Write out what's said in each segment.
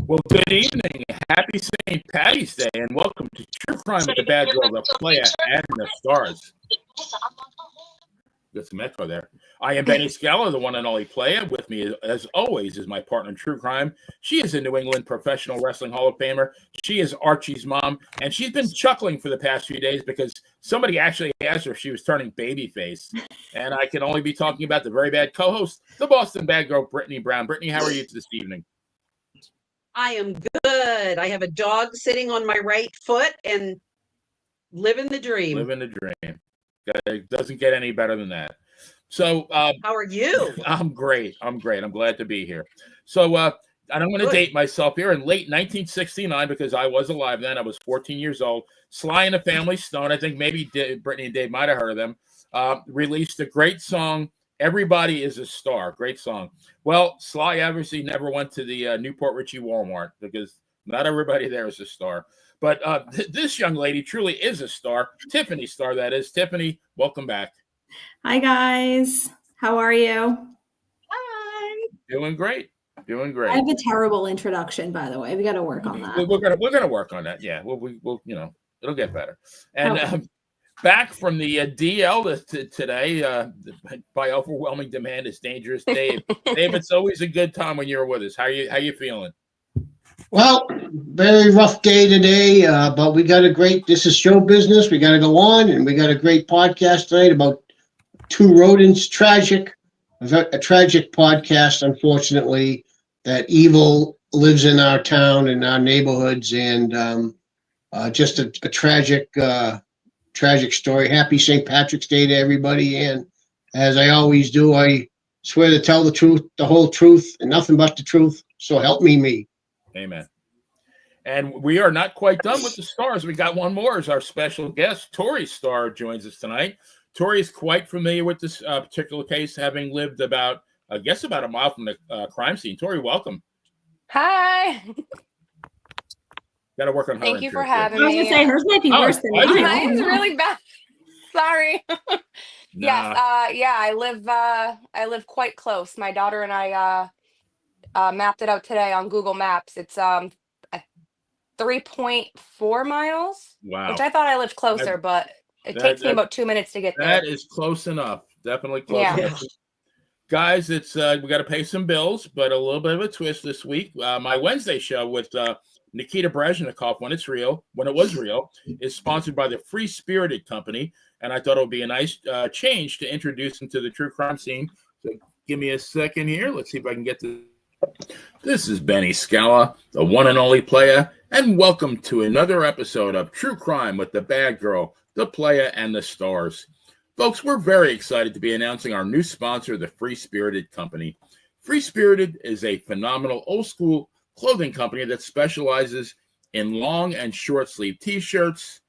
Well, good evening. Happy St. Patty's Day, and welcome to True Crime with the Bad Girl, the Playa, and the Stars. Got some echo there. I am Benny Scala, the one and only Playa. With me, as always, is my partner in True Crime. She is a New England Professional Wrestling Hall of Famer. She is Archie's mom, and she's been chuckling for the past few days because somebody actually asked her if she was turning babyface. And I can only be talking about the very bad co-host, the Boston Bad Girl, Brittany Brown. Brittany, how are you this evening? I am good. I have a dog sitting on my right foot and living the dream. Living the dream. It doesn't get any better than that. So, how are you? I'm great. I'm glad to be here. So, and I'm going to date myself here. In late 1969, because I was alive then, I was 14 years old. Sly and the Family Stone, I think maybe Brittany and Dave might have heard of them, released a great song, Everybody is a Star. Great song. Well, Sly obviously never went to the Newport Richie Walmart because not everybody there is a star. But this young lady truly is a star. Tiffany Star, that is. Tiffany, welcome back. Hi, guys. How are you? Hi. Doing great. Doing great. I have a terrible introduction, by the way. We got to work on that. We're gonna work on that. Yeah, we'll it'll get better. And back from the DL today, by overwhelming demand, is Dangerous Dave. Dave, it's always a good time when you're with us. How you feeling? Well, very rough day today, but we got this is show business. We got to go on, and we got a great podcast tonight about two rodents. A tragic podcast, unfortunately, that evil lives in our town and our neighborhoods, and just a tragic story. Happy St. Patrick's Day to everybody, and as I always do, I swear to tell the truth, the whole truth, and nothing but the truth. So help me. Amen. And we are not quite done with the stars. We got one more as our special guest. Tori Starr joins us tonight. Tori is quite familiar with this particular case, having lived about a mile from the crime scene. Tori, welcome. Hi. Got to work on her. Thank you for having me. I was going to say, hers might be worse than mine. Mine's really bad. Sorry. Nah. Yes. I live quite close. My daughter and I mapped it out today on Google Maps. It's 3.4 miles. Wow. Which I thought I lived closer, but it takes me about 2 minutes to get there. That is close enough. Definitely close enough. Guys, it's we got to pay some bills, but a little bit of a twist this week. My Wednesday show with Nikita Brezhnikov, when it was real, is sponsored by the Free Spirited Company, and I thought it would be a nice change to introduce them to the true crime scene. So give me a second here. Let's see if I can get this. This is Benny Scala, the one and only Playa, and welcome to another episode of True Crime with the Bad Girl, the Playa, and the Stars. Folks, we're very excited to be announcing our new sponsor, the Free Spirited Company. Free Spirited is a phenomenal old-school clothing company that specializes in long and short-sleeve T-shirts,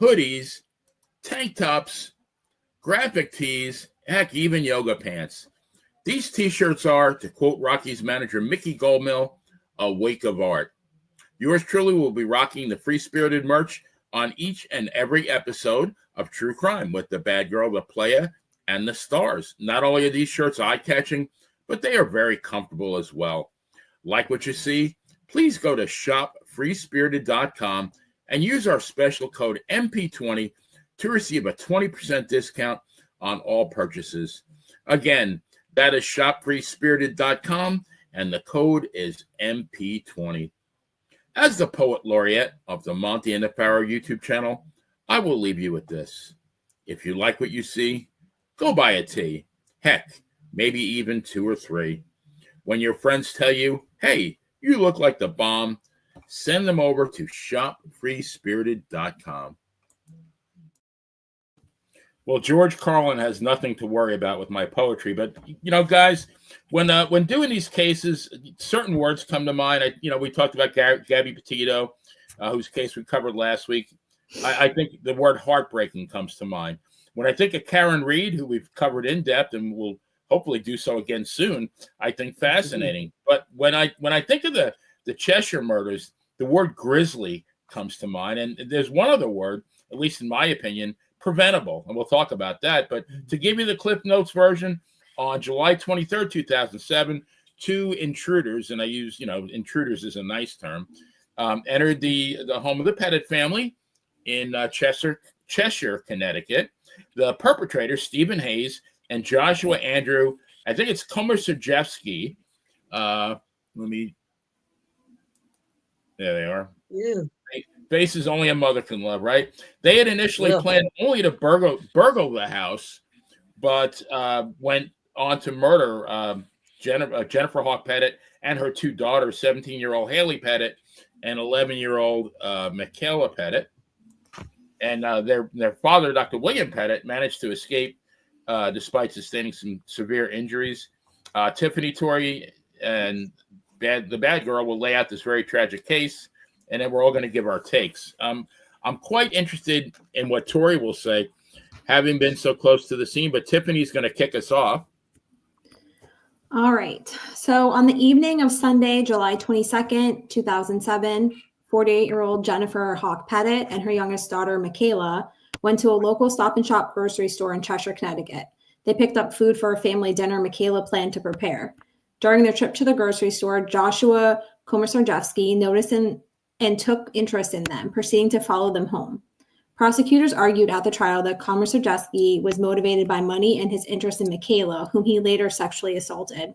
hoodies, tank tops, graphic tees, heck, even yoga pants. These T-shirts are, to quote Rocky's manager, Mickey Goldmill, a wake of art. Yours truly will be rocking the Free Spirited merch on each and every episode of True Crime with the Bad Girl, the Playa, and the Stars. Not only are these shirts eye-catching, but they are very comfortable as well. Like what you see? Please go to shopfreespirited.com and use our special code MP20 to receive a 20% discount on all purchases. Again, that is shopfreespirited.com, and the code is MP20. As the poet laureate of the Monty and the Pharaoh YouTube channel, I will leave you with this. If you like what you see, go buy a tea. Heck, maybe even 2 or 3. When your friends tell you, hey, you look like the bomb, send them over to shopfreespirited.com. Well, George Carlin has nothing to worry about with my poetry, but guys, when doing these cases, certain words come to mind. We talked about Gabby Petito, whose case we covered last week. I think the word heartbreaking comes to mind. When I think of Karen Reed, who we've covered in depth and will hopefully do so again soon, I think fascinating. But when I think of the Cheshire murders, the word grisly comes to mind, and there's one other word, at least in my opinion, preventable, and we'll talk about that. But to give you the Cliff Notes version, on July 23rd, 2007, two intruders, and I use, intruders is a nice term, entered the home of the Petit family in Cheshire, Connecticut. The perpetrators, Stephen Hayes and Joshua Andrew, I think it's Komisarjevsky. There they are. Yeah. Faces only a mother can love, right? They had initially planned only to burgle the house, but went on to murder Jennifer Hawke-Petit and her two daughters, 17-year-old Hayley Petit and 11-year-old Michaela Petit. And their father, Dr. William Petit, managed to escape despite sustaining some severe injuries. Tiffany, Tori, and the bad girl will lay out this very tragic case, and then we're all going to give our takes. I'm quite interested in what Tori will say, having been so close to the scene, but Tiffany's going to kick us off. All right. So on the evening of Sunday, July 22nd, 2007, 48-year-old Jennifer Hawke-Petit and her youngest daughter, Michaela, went to a local Stop and Shop grocery store in Cheshire, Connecticut. They picked up food for a family dinner Michaela planned to prepare. During their trip to the grocery store, Joshua Komisarjevsky noticed and took interest in them, proceeding to follow them home. Prosecutors argued at the trial that Komisarjevsky was motivated by money and his interest in Michaela, whom he later sexually assaulted.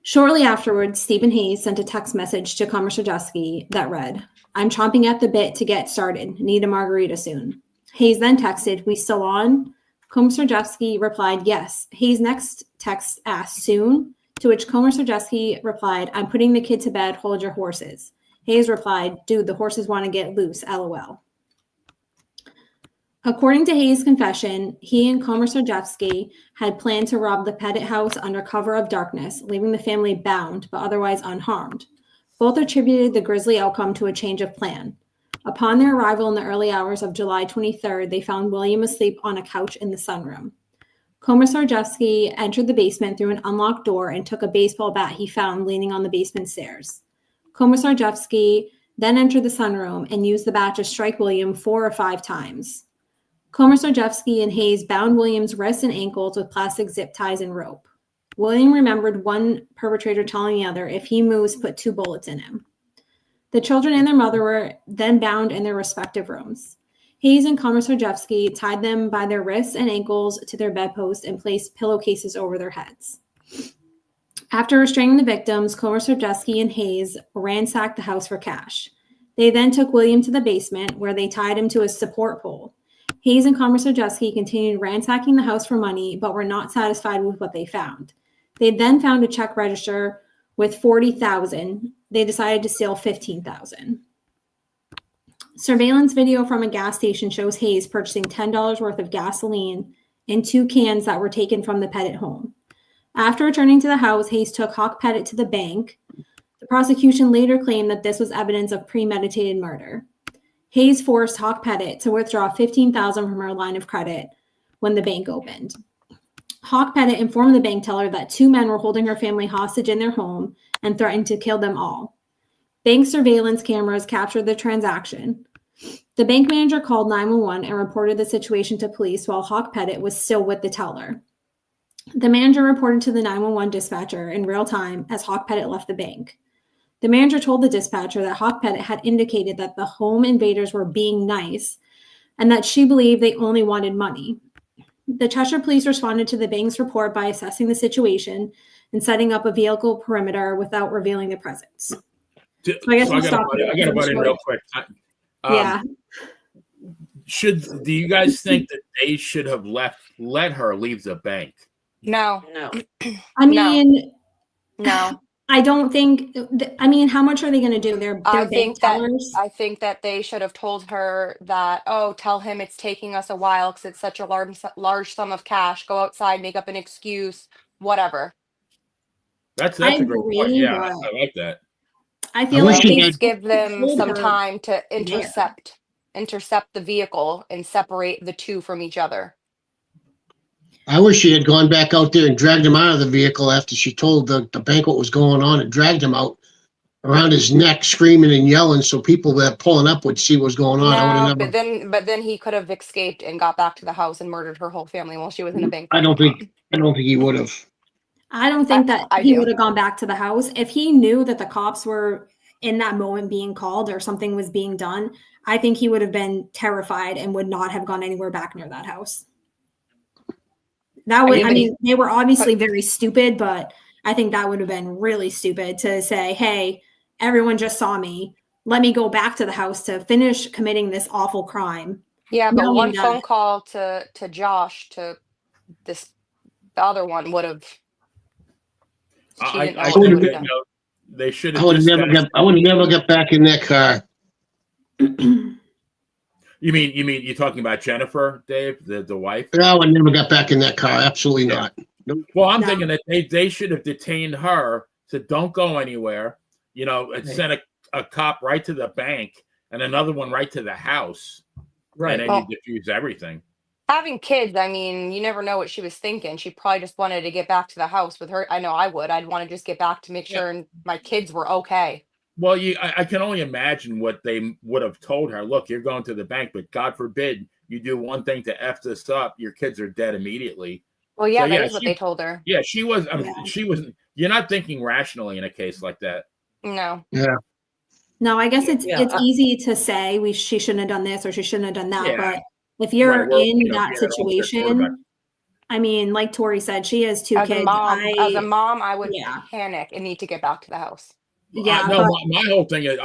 Shortly afterwards, Stephen Hayes sent a text message to Komisarjevsky that read, "I'm chomping at the bit to get started. Need a margarita soon." Hayes then texted, "We still on?" Komisarjevsky replied, "Yes." Hayes' next text asked, "Soon?" To which Komisarjevsky replied, "I'm putting the kid to bed. Hold your horses." Hayes replied, "Dude, the horses want to get loose, LOL." According to Hayes' confession, he and Komisarjevsky had planned to rob the Petit house under cover of darkness, leaving the family bound but otherwise unharmed. Both attributed the grisly outcome to a change of plan. Upon their arrival in the early hours of July 23rd, they found William asleep on a couch in the sunroom. Komisarjevsky entered the basement through an unlocked door and took a baseball bat he found leaning on the basement stairs. Komisarjevsky then entered the sunroom and used the bat to strike William 4 or 5 times. Komisarjevsky and Hayes bound William's wrists and ankles with plastic zip ties and rope. William remembered one perpetrator telling the other, "If he moves, put 2 bullets in him." The children and their mother were then bound in their respective rooms. Hayes and Komisarjevsky tied them by their wrists and ankles to their bedpost and placed pillowcases over their heads. After restraining the victims, Komisarjevsky and Hayes ransacked the house for cash. They then took William to the basement, where they tied him to a support pole. Hayes and Komisarjevsky continued ransacking the house for money, but were not satisfied with what they found. They then found a check register with $40,000. They decided to steal $15,000. Surveillance video from a gas station shows Hayes purchasing $10 worth of gasoline in 2 cans that were taken from the Petit home. After returning to the house, Hayes took Hawke-Petit to the bank. The prosecution later claimed that this was evidence of premeditated murder. Hayes forced Hawke-Petit to withdraw $15,000 from her line of credit when the bank opened. Hawke-Petit informed the bank teller that 2 men were holding her family hostage in their home and threatened to kill them all. Bank surveillance cameras captured the transaction. The bank manager called 911 and reported the situation to police while Hawke-Petit was still with the teller. The manager reported to the 911 dispatcher in real time as Hawke-Petit left the bank. The manager told the dispatcher that Hawke-Petit had indicated that the home invaders were being nice and that she believed they only wanted money. The Cheshire police responded to the bank's report by assessing the situation and setting up a vehicle perimeter without revealing their presence. So I got to butt in real quick. Yeah. Do you guys think that they should have let her leave the bank? No. I mean, no. I don't think. I mean, how much are they going to do? They're bank tellers. I think that they should have told her that. Oh, tell him it's taking us a while because it's such a large sum of cash. Go outside, make up an excuse, whatever. That's a great point. Yeah, I like that. I feel like at least give them some time to intercept the vehicle and separate the 2 from each other. I wish she had gone back out there and dragged him out of the vehicle after she told the bank what was going on and dragged him out around his neck, screaming and yelling, so people that are pulling up would see what's going on. But then he could have escaped and got back to the house and murdered her whole family while she was in a bank. I don't think he would have. I don't think that I he do. would have gone back to the house. If he knew that the cops were in that moment being called or something was being done, I think he would have been terrified and would not have gone anywhere back near that house. That would, I mean, they were obviously very stupid, but I think that would have been really stupid to say, hey, everyone just saw me. Let me go back to the house to finish committing this awful crime. Yeah, but knowing one that- phone call to Josh to this the other one would have. She didn't know I what they think would have that, done. they should I have would just. I would never get back in that car. You mean you're talking about Jennifer, Dave, the wife? No, I would never get back in that car. Absolutely not. Well, I'm No. thinking that they should have detained her, said don't go anywhere, and sent a cop right to the bank and another one right to the house. Right. And then you diffuse everything. Having kids, I mean, you never know what she was thinking. She probably just wanted to get back to the house with her. I know I would. I'd want to just get back to make sure my kids were okay. Well, I can only imagine what they would have told her. Look, you're going to the bank, but God forbid you do one thing to F this up, your kids are dead immediately. Well, yeah, So, that is what they told her. Yeah, she was. She was. You're not thinking rationally in a case like that. No. Yeah. No, I guess it's easy to say she shouldn't have done this or she shouldn't have done that. Yeah. But if you're in that you're situation, I mean, like Tori said, she has two As kids. As a mom, I would Yeah. panic and need to get back to the house. Yeah. No, my whole thing is,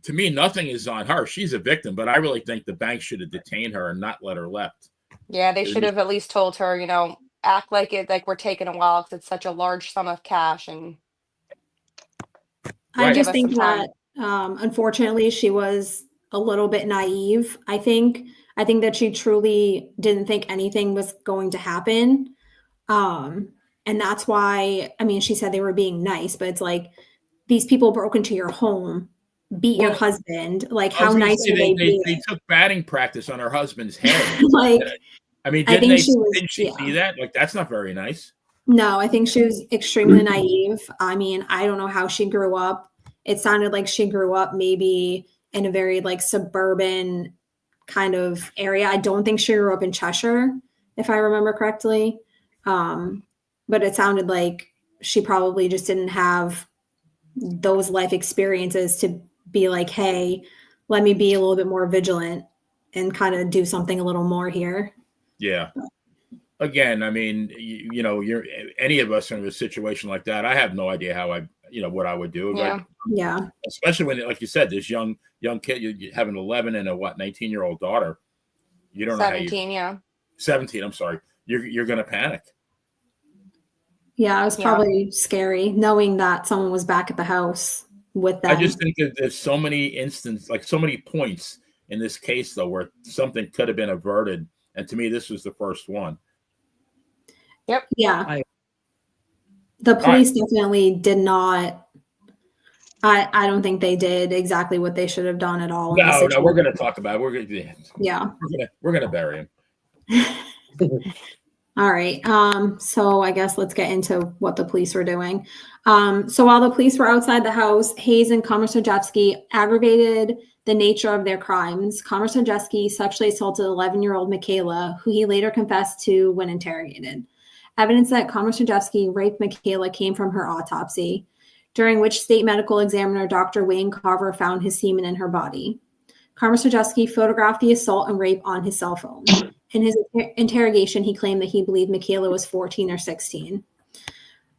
to me, nothing is on her. She's a victim, but I really think the bank should have detained her and not let her left. Yeah, they should have at least told her, act like we're taking a while because it's such a large sum of cash. And I Right. just Give us think some time. that unfortunately she was a little bit naive. I think that she truly didn't think anything was going to happen. And that's why, I mean, she said they were being nice, but it's like these people broke into your home, beat your husband. Like, how nice are they being? They took batting practice on her husband's head. Like, I mean, I think she was- didn't she see that? Like, that's not very nice. No, I think she was extremely naive. I mean, I don't know how she grew up. It sounded like she grew up maybe in a very suburban kind of area. I don't think she grew up in Cheshire, if I remember correctly. But it sounded like she probably just didn't have those life experiences to be like, hey, let me be a little bit more vigilant and kind of do something a little more here. Yeah. Again, I mean, you're any of us in a situation like that. I have no idea how what I would do. Yeah. Like, Yeah. especially when, like you said, this young kid, you have an 11 and a 19-year-old daughter. You don't know how 17, yeah. 17. I'm sorry. You're going to panic. Yeah, it was probably scary knowing that someone was back at the house with them. I just think that there's so many instances, so many points in this case, though, where something could have been averted. And to me, this was the first one. Yep. Yeah. The police definitely did not. I don't think they did exactly what they should have done at all. No, we're going to talk about it. We're going to bury him. All right. So I guess let's get into what the police were doing. So while the police were outside the house, Hayes and Komisarjevsky aggravated the nature of their crimes. Komisarjevsky sexually assaulted 11-year-old Michaela, who he later confessed to when interrogated. Evidence that Komisarjevsky raped Michaela came from her autopsy, during which state medical examiner Dr. Wayne Carver found his semen in her body. Komisarjevsky photographed the assault and rape on his cell phone. In his interrogation, he claimed that he believed Michaela was 14 or 16.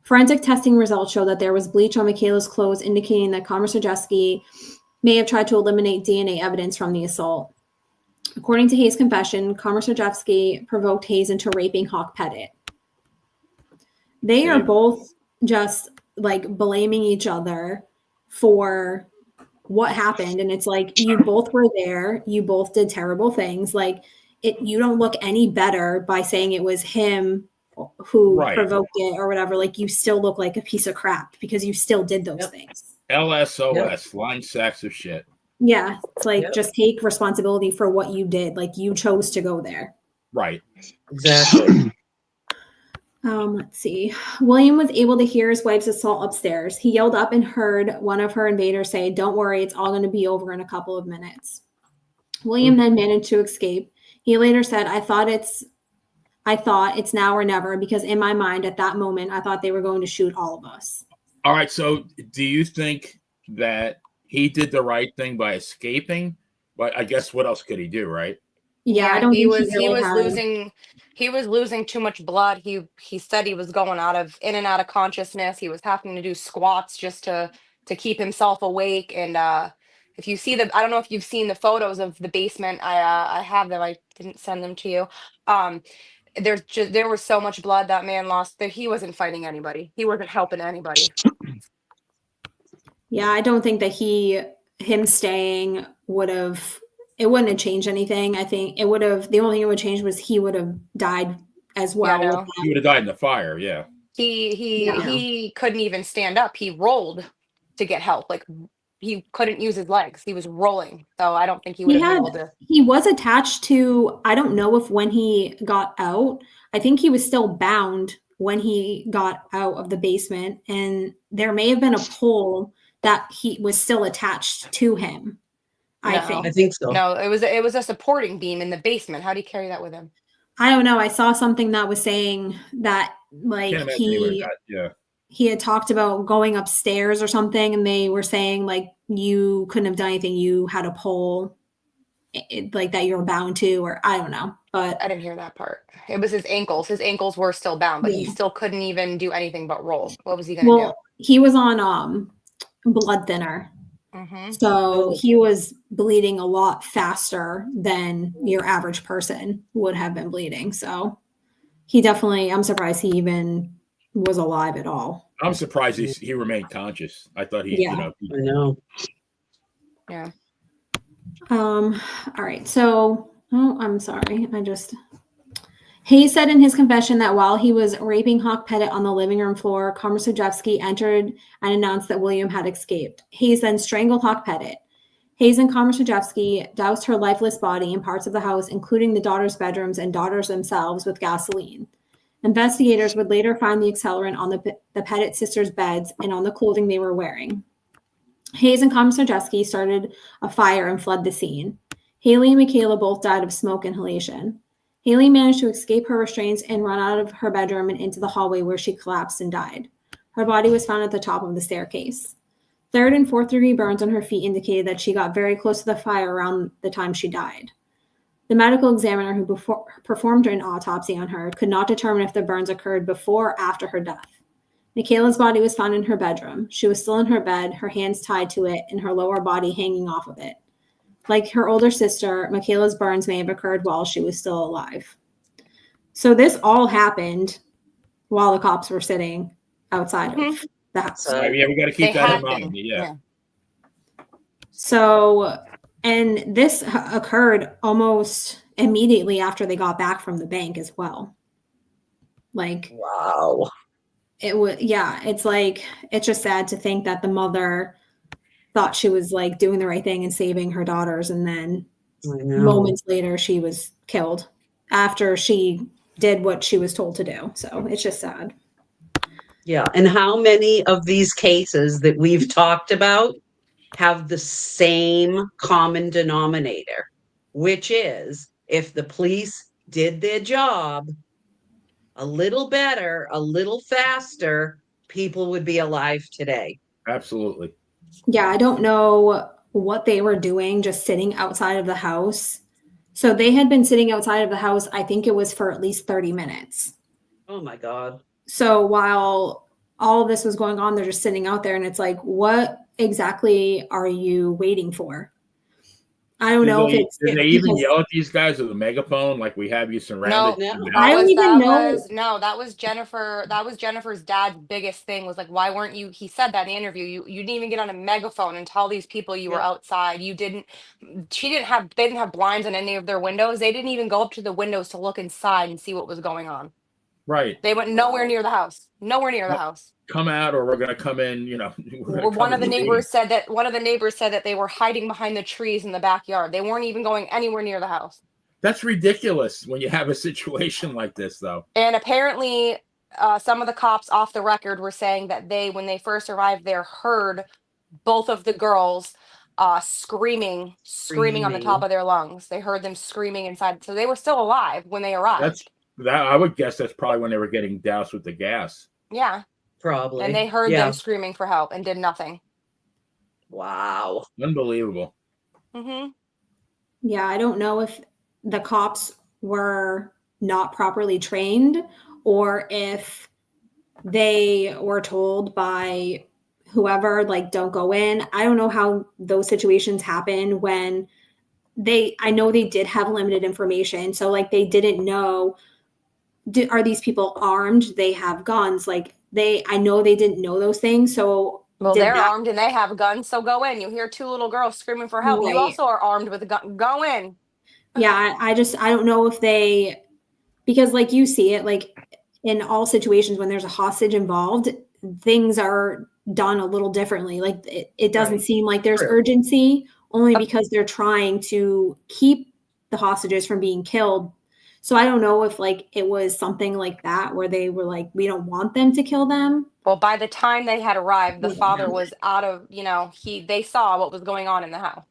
Forensic testing results show that there was bleach on Michaela's clothes, indicating that Komisarjevsky may have tried to eliminate DNA evidence from the assault. According to Hayes' confession, Komisarjevsky provoked Hayes into raping Hawke-Petit. They are both just blaming each other for what happened. And it's like, you both were there. You both did terrible things. You don't look any better by saying it was him who provoked it or whatever. You still look like a piece of crap because you still did those things. LSOS, lying sacks of shit. Yeah. It's just take responsibility for what you did. You chose to go there. Right. Exactly. Let's see. William was able to hear his wife's assault upstairs. He yelled up and heard one of her invaders say, "Don't worry, it's all going to be over in a couple of minutes." William then managed to escape. He later said, I I thought it's now or never, because in my mind at that moment, I thought they were going to shoot all of us. All right. So do you think that he did the right thing by escaping? But I guess what else could he do, right? Yeah, I don't he think was he really had. he was losing too much blood. He said he was going in and out of consciousness. He was having to do squats just to keep himself awake. And if you see I don't know if you've seen the photos of the basement. I have them. I didn't send them to you. There was so much blood that man lost that he wasn't fighting anybody. He wasn't helping anybody. Yeah, I don't think that him staying it wouldn't have changed anything. I think the only thing it would change was he would have died as well. Yeah, no. He would have died in the fire. Yeah. He couldn't even stand up. He rolled to get help. Like, he couldn't use his legs. He was rolling. So I don't think he would have been able to. He was attached to, I don't know if when he got out, I think he was still bound when he got out of the basement. And there may have been a pole that he was still attached to him. I think so. No, it was a supporting beam in the basement. How do you carry that with him? I don't know. I saw something that was saying that, like, he had talked about going upstairs or something, and they were saying, like, you couldn't have done anything. You had a pole, like, that you were bound to, or I don't know. But I didn't hear that part. It was his ankles. His ankles were still bound, but he still couldn't even do anything but roll. What was he going to do? He was on blood thinner. Mm-hmm. So he was bleeding a lot faster than your average person would have been bleeding. So I'm surprised he even was alive at all. I'm surprised he remained conscious. I thought I know. Yeah. All right. So, I'm sorry. Hayes said in his confession that while he was raping Hawke-Petit on the living room floor, Komisarjevsky entered and announced that William had escaped. Hayes then strangled Hawke-Petit. Hayes and Komisarjevsky doused her lifeless body in parts of the house, including the daughters' bedrooms and daughters themselves, with gasoline. Investigators would later find the accelerant on the Petit sisters' beds and on the clothing they were wearing. Hayes and Komisarjevsky started a fire and fled the scene. Hayley and Michaela both died of smoke inhalation. Hayley managed to escape her restraints and run out of her bedroom and into the hallway, where she collapsed and died. Her body was found at the top of the staircase. 3rd and 4th degree burns on her feet indicated that she got very close to the fire around the time she died. The medical examiner who performed an autopsy on her could not determine if the burns occurred before or after her death. Michaela's body was found in her bedroom. She was still in her bed, her hands tied to it, and her lower body hanging off of it. Like her older sister, Michaela's burns may have occurred while she was still alive. So this all happened while the cops were sitting outside of the house. Yeah, we got to keep that in mind. Yeah. So, and this occurred almost immediately after they got back from the bank as well. Like, wow. It was, it's like, it's just sad to think that the mother thought she was like doing the right thing and saving her daughters, and then moments later she was killed after she did what she was told to do. So it's just sad. Yeah. And how many of these cases that we've talked about have the same common denominator, which is if the police did their job a little better, a little faster, people would be alive today. Absolutely. Yeah, I don't know what they were doing, just sitting outside of the house. So they had been sitting outside of the house, I think it was for at least 30 minutes. Oh my God. So while all of this was going on, they're just sitting out there, and it's like, what exactly are you waiting for? I don't know if it's. Did they even yell at these guys with a megaphone like we have you surrounded? No, I don't even know. That was Jennifer. That was Jennifer's dad's biggest thing, was like, why weren't you? He said that in the interview. You didn't even get on a megaphone and tell these people you were outside. You didn't. They didn't have blinds on any of their windows. They didn't even go up to the windows to look inside and see what was going on. Right. They went nowhere near the house. Nowhere near the house. Come out, or we're going to come in, One of the neighbors said that they were hiding behind the trees in the backyard. They weren't even going anywhere near the house. That's ridiculous when you have a situation like this, though. And apparently some of the cops off the record were saying that when they first arrived there, heard both of the girls screaming on the top of their lungs. They heard them screaming inside. So they were still alive when they arrived. That I would guess that's probably when they were getting doused with the gas. Yeah. Probably. And they heard Yeah. them screaming for help and did nothing. Wow. Unbelievable. Mm-hmm. Yeah, I don't know if the cops were not properly trained or if they were told by whoever, like, don't go in. I don't know how those situations happen when I know they did have limited information. So, like, they didn't know, are these people armed? They have guns. Like, I know they didn't know those things. So, Well, did they're that- armed and they have guns, so go in. You hear two little girls screaming for help. You Right. also are armed with a gun. Go in. Yeah, I don't know if because like you see it, like in all situations when there's a hostage involved, things are done a little differently. Like it doesn't Right. seem like there's True. urgency, only because they're trying to keep the hostages from being killed. So I don't know if like it was something like that where they were like, we don't want them to kill them. Well, by the time they had arrived, the Yeah. father was out of, they saw what was going on in the house.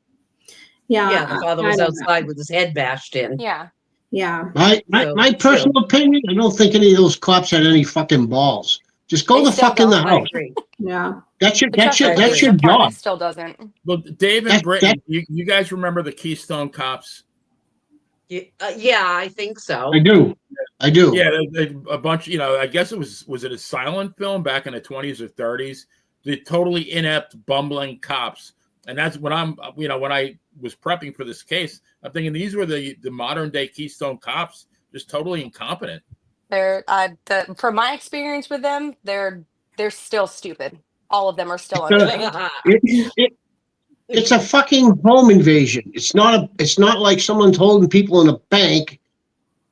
Yeah, the father was I don't know. outside with his head bashed in. Yeah. Yeah. My personal opinion, I don't think any of those cops had any fucking balls. Just go They the still fuck in the don't. I house. agree. Yeah. That's your The Cheshire that's Police your Department job. still doesn't. Well, Dave and That- Brittany, you guys remember the Keystone Cops? Yeah, I think so. I do. Yeah, a bunch. I guess was it a silent film back in the 20s or 30s? The totally inept, bumbling cops, and that's when when I was prepping for this case, I'm thinking these were the modern day Keystone Cops, just totally incompetent. From my experience with them, they're still stupid. All of them are still untrained. It's a fucking home invasion. It's not like someone's holding people in a bank.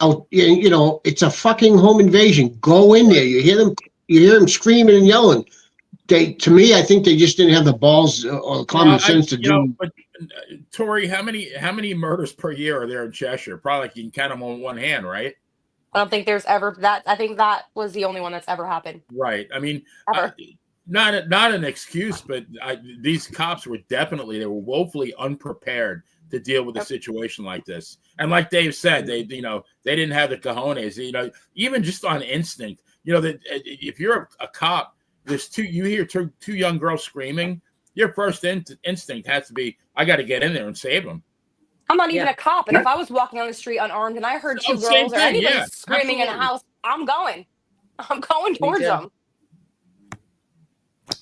Out, it's a fucking home invasion. Go in there. You hear them screaming and yelling. To me, I think they just didn't have the balls or common sense to do. But Tori, how many murders per year are there in Cheshire? Probably like you can count them on one hand, right? I don't think there's ever that. I think that was the only one that's ever happened. Right. I mean, Ever. not an excuse, but these cops were woefully unprepared to deal with a situation like this. And like Dave said, they didn't have the cojones. Even just on instinct. That if you're a cop, you hear two young girls screaming. Your first instinct has to be, I got to get in there and save them. I'm not even a cop, and if I was walking on the street unarmed and I heard two girls or anybody screaming in a house, I'm going towards them.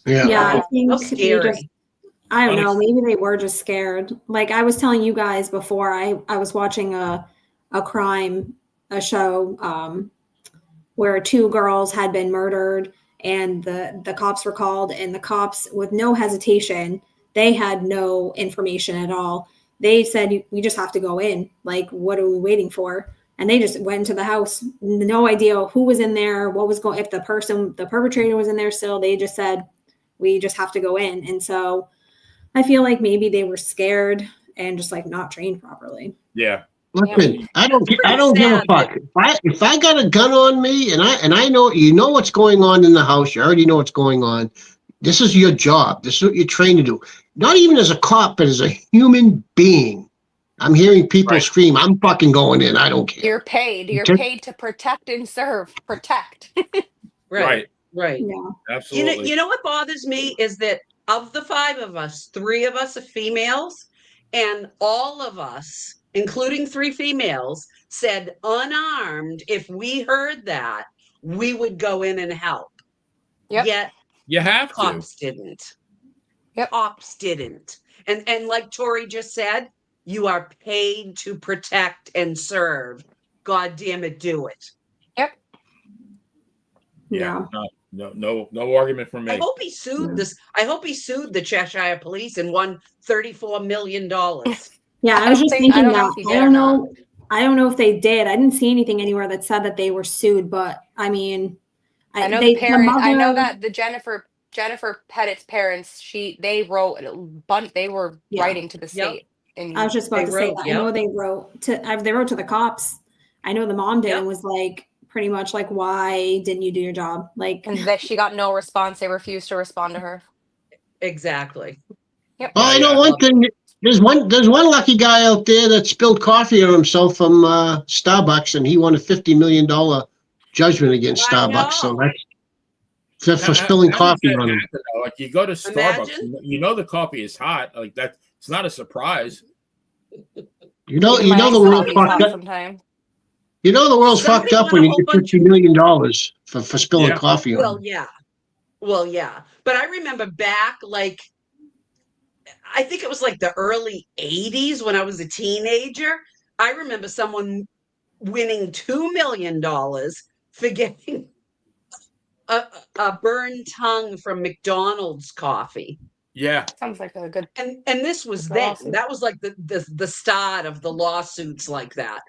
Yeah, I think How scary. I don't know, maybe they were just scared. Like I was telling you guys before, I was watching a show where two girls had been murdered and the cops were called, and the cops, with no hesitation, they had no information at all. They said, we just have to go in. Like, what are we waiting for? And they just went into the house. No idea who was in there, what was going, if the perpetrator was in there still. They just said, we just have to go in. And so I feel like maybe they were scared and just like not trained properly. Yeah. Listen, I don't give a fuck. If I got a gun on me and I know what's going on in the house, you already know what's going on. This is your job. This is what you're trained to do. Not even as a cop, but as a human being. I'm hearing people scream, I'm fucking going in. I don't care. You're paid. You're paid to protect and serve. Protect. Right. Yeah. Absolutely. You know what bothers me is that of the five of us, three of us are females, and all of us, including three females, said unarmed, if we heard that, we would go in and help. Yep. Yet You have to. cops didn't. Yep. Cops didn't. And like Tori just said, you are paid to protect and serve. God damn it, do it. Yep. Yeah. No argument from me. I hope he sued the Cheshire Police and won $34 million. Yeah, I was just thinking I don't that. know if he did or not. I don't know if they did. I didn't see anything anywhere that said that they were sued, but I mean, I know the parents. I know that the Jennifer Petit's parents. They wrote a bunch. They were writing to the state. And I was just about to say that. I know they wrote to the cops. I know the mom did and was like, pretty much like, why didn't you do your job? Like, and that she got no response. They refused to respond to her. Exactly. Yep. Well, I know one thing. There's one lucky guy out there that spilled coffee on himself from Starbucks, and he won a $50 million judgment against I Starbucks. So know. that's for spilling How does coffee that on him. happen, though? Like, you go to Starbucks, Imagine. you know the coffee is hot. Like, that, it's not a surprise. You know Even my the iced world's coffee's fucked hot up. sometimes. You know the world's Somebody fucked up won when a you whole get bunch $50 million for spilling Yeah. coffee on Well, him. yeah. Well, yeah. But I remember back, like, I think it was like the early 80s when I was a teenager. I remember someone winning $2 million for getting a burned tongue from McDonald's coffee. Yeah. Sounds like a good. And this was Good then. lawsuit. That was like the start of the lawsuits like that.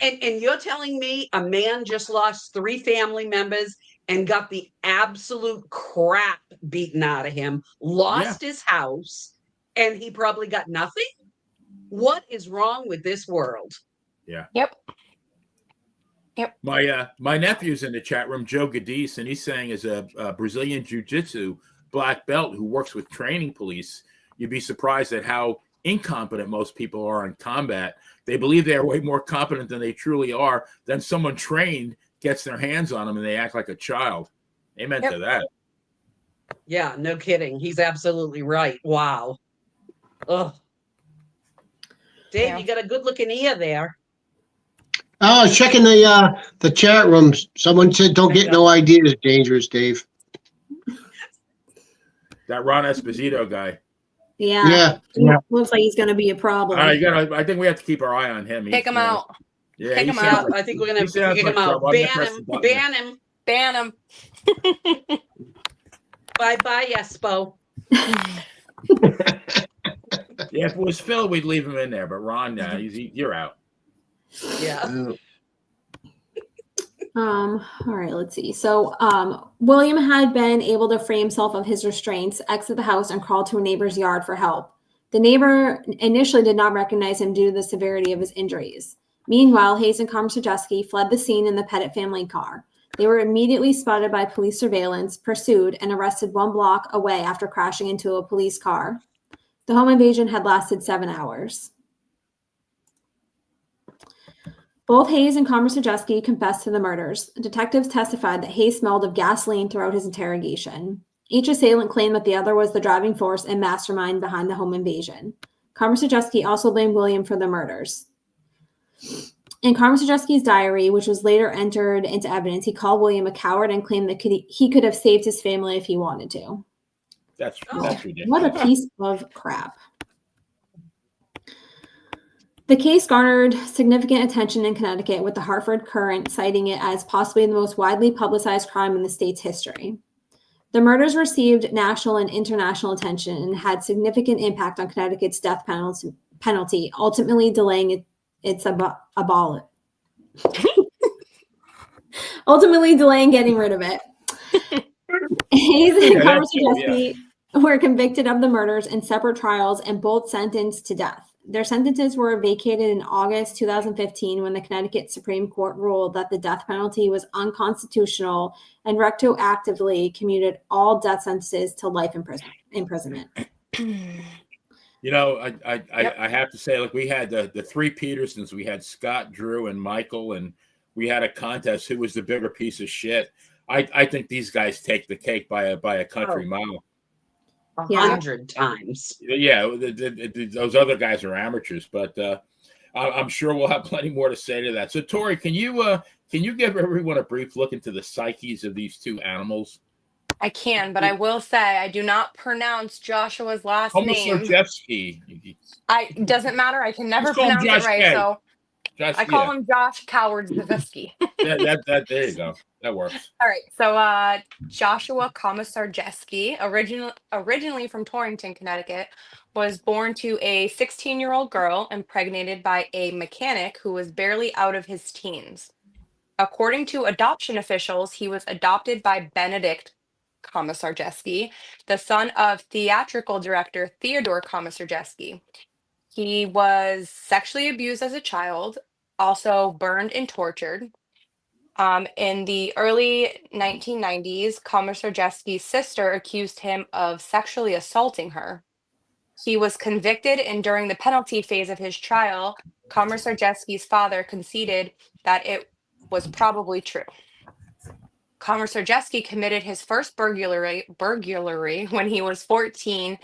And you're telling me a man just lost 3 family members and got the absolute crap beaten out of him, lost his house, and he probably got nothing? What is wrong with this world? Yeah. Yep. My nephew's in the chat room, Joe Gadis, and he's saying as a Brazilian Jiu-Jitsu black belt who works with training police, you'd be surprised at how incompetent most people are in combat. They believe they are way more competent than they truly are. Then someone trained gets their hands on them and they act like a child. Amen to that. Yeah, no kidding. He's absolutely right. Wow. Ugh. Dave, Yeah. you got a good looking ear there. Oh, checking the chat rooms. Someone said, "Don't get no ideas, Dangerous Dave." That Ron Esposito guy. Yeah. Yeah. Looks like he's going to be a problem. All right, I think we have to keep our eye on him. Kick him out. Yeah, Kick he him sounds out. like- I think we're gonna he sounds kick him like out. trouble. I'm gonna Ban press the him. button. Ban him. Ban him. Bye bye, Espo. Yeah, if it was Phil, we'd leave him in there. But Ron, you're out. Yeah. All right, let's see. So, William had been able to free himself of his restraints, exit the house, and crawl to a neighbor's yard for help. The neighbor initially did not recognize him due to the severity of his injuries. Meanwhile, Hayes and Komisarjevsky fled the scene in the Petit family car. They were immediately spotted by police surveillance, pursued, and arrested 1 block away after crashing into a police car. The home invasion had lasted 7 hours. Both Hayes and Komisarjevsky confessed to the murders. Detectives testified that Hayes smelled of gasoline throughout his interrogation. Each assailant claimed that the other was the driving force and mastermind behind the home invasion. Komisarjevsky also blamed William for the murders. In Komisarjevsky's diary, which was later entered into evidence, he called William a coward and claimed that he could have saved his family if he wanted to. That's ridiculous. What a piece of crap. The case garnered significant attention in Connecticut, with the Hartford Courant citing it as possibly the most widely publicized crime in the state's history. The murders received national and international attention and had significant impact on Connecticut's death penalty, ultimately delaying its abolition. Ultimately delaying getting rid of it. Hayes and Komisarjevsky were convicted of the murders in separate trials and both sentenced to death. Their sentences were vacated in August 2015 when the Connecticut Supreme Court ruled that the death penalty was unconstitutional and retroactively commuted all death sentences to life imprisonment. You know, I have to say, like, we had the 3 Petersons. We had Scott, Drew, and Michael, and we had a contest who was the bigger piece of shit. I think these guys take the cake by a country mile. 100 times. Yeah, those other guys are amateurs, but I'm sure we'll have plenty more to say to that. So, Tori, can you give everyone a brief look into the psyches of these 2 animals? I can, but I will say I do not pronounce Joshua's last name. Komisarjevsky. Doesn't matter. I can never Just call him pronounce Josh it right. K. So Josh, I call him Josh Coward-Zavitsky. that there you go. That works. All right. So Joshua Komisarjevsky, originally from Torrington, Connecticut, was born to a 16-year-old girl impregnated by a mechanic who was barely out of his teens. According to adoption officials, he was adopted by Benedict Komisarjevsky, the son of theatrical director Theodore Komisarjevsky. He was sexually abused as a child, also burned and tortured. In the early 1990s, Komisarjevsky's sister accused him of sexually assaulting her. He was convicted, and during the penalty phase of his trial, Komisarjevsky's father conceded that it was probably true. Komisarjevsky committed his first burglary when he was 14.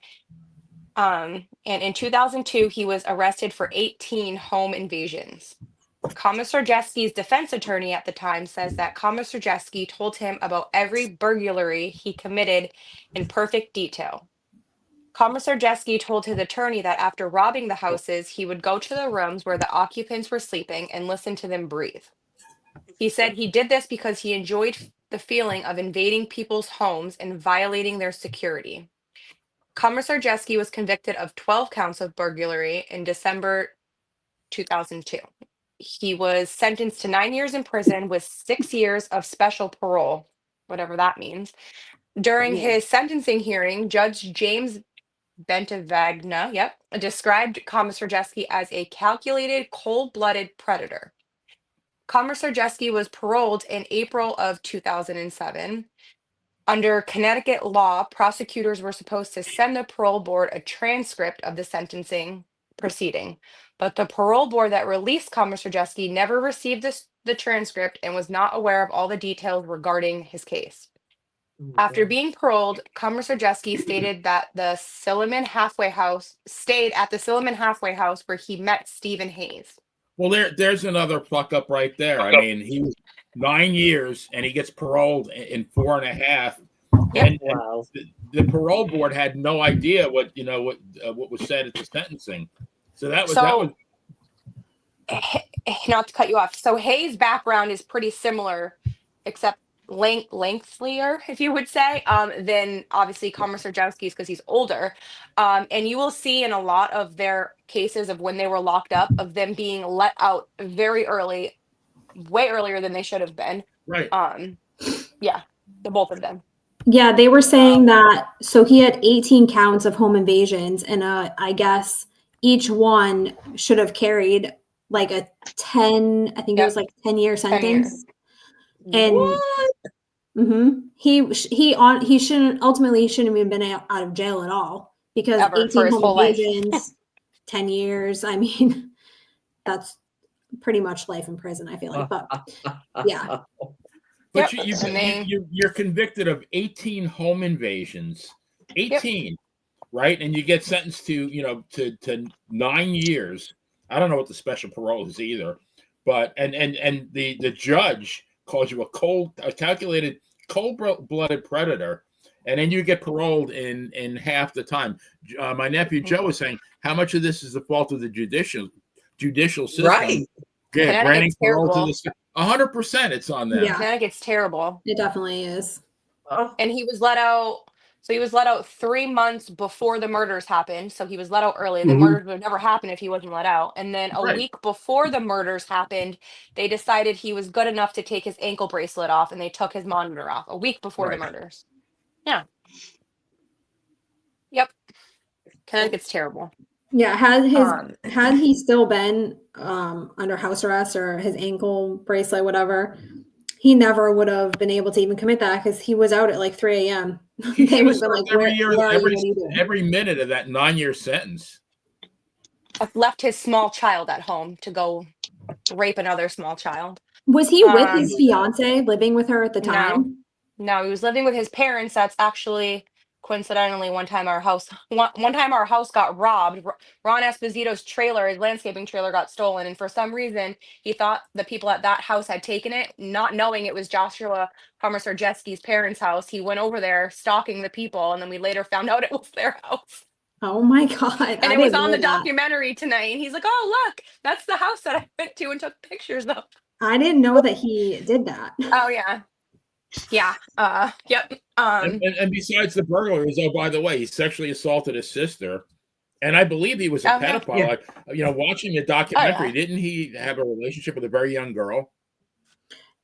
And in 2002, he was arrested for 18 home invasions. Komisarjevsky's defense attorney at the time says that Komisarjevsky told him about every burglary he committed in perfect detail. Komisarjevsky told his attorney that after robbing the houses, he would go to the rooms where the occupants were sleeping and listen to them breathe. He said he did this because he enjoyed the feeling of invading people's homes and violating their security. Komisarjevsky was convicted of 12 counts of burglary in December 2002. He was sentenced to 9 years in prison with 6 years of special parole, whatever that means. During his sentencing hearing, Judge James Bentavagna, described Komisarjevsky as a calculated, cold-blooded predator. Komisarjevsky was paroled in April of 2007. Under Connecticut law, prosecutors were supposed to send the parole board a transcript of the sentencing proceeding, but the parole board that released Komisarjevsky never received the transcript and was not aware of all the details regarding his case. After being paroled, Komisarjevsky stated that the Silliman Halfway House stayed at the Silliman Halfway House where he met Stephen Hayes. Well, there's another fuck up right there. I mean, he was 9 years and he gets paroled in 4.5. And Wow. the parole board had no idea what was said at the sentencing. So that was not to cut you off. So Hayes' background is pretty similar, except lengthier, if you would say, than obviously Komisarjevsky's because he's older. And you will see in a lot of their cases of when they were locked up, of them being let out very early, way earlier than they should have been. right. The both of them. Yeah, they were saying that, so he had 18 counts of home invasions, and I guess each one should have carried like a 10, I think it was like 10-year 10 years. sentence. And he shouldn't even been out of jail at all, because Ever, for 18 his home whole life. invasions, 10 years. I mean, that's pretty much life in prison, I feel like. But yeah. But Yep. you're convicted of 18 home invasions, 18, right? And you get sentenced to 9 years. I don't know what the special parole is either, but and the judge calls you a calculated, cold-blooded predator, and then you get paroled in half the time. My nephew Joe was saying, how much of this is the fault of the judicial system? Right. Yeah, granting parole to terrible. this. 100% it's on them. Yeah. Connecticut's terrible. It definitely is. And he was let out. So he was let out 3 months before the murders happened. So he was let out early. The murders would never happen if he wasn't let out. And then a week before the murders happened, they decided he was good enough to take his ankle bracelet off, and they took his monitor off a week before the murders. Yeah. Yep. Connecticut's terrible. Yeah, had he still been under house arrest or his ankle bracelet, whatever, he never would have been able to even commit that, because he was out at like 3 a.m. They would have been like, every minute of that 9-year sentence. I've left his small child at home to go rape another small child. Was he with his fiance, living with her at the time? No, he was living with his parents. That's actually coincidentally one time our house got robbed. Ron Esposito's trailer, his landscaping trailer, got stolen, and for some reason he thought the people at that house had taken it, not knowing it was Joshua Komisarjevsky's parents' house. He went over there stalking the people, and then we later found out it was their house. Oh my God. And it was on the documentary tonight, and he's like, "Oh, look, that's the house that I went to and took pictures of." I didn't know that he did that. Oh yeah. Yeah. Yep. And besides the burglaries, by the way, he sexually assaulted his sister, and I believe he was a pedophile. Yeah. Like, watching the documentary, didn't he have a relationship with a very young girl?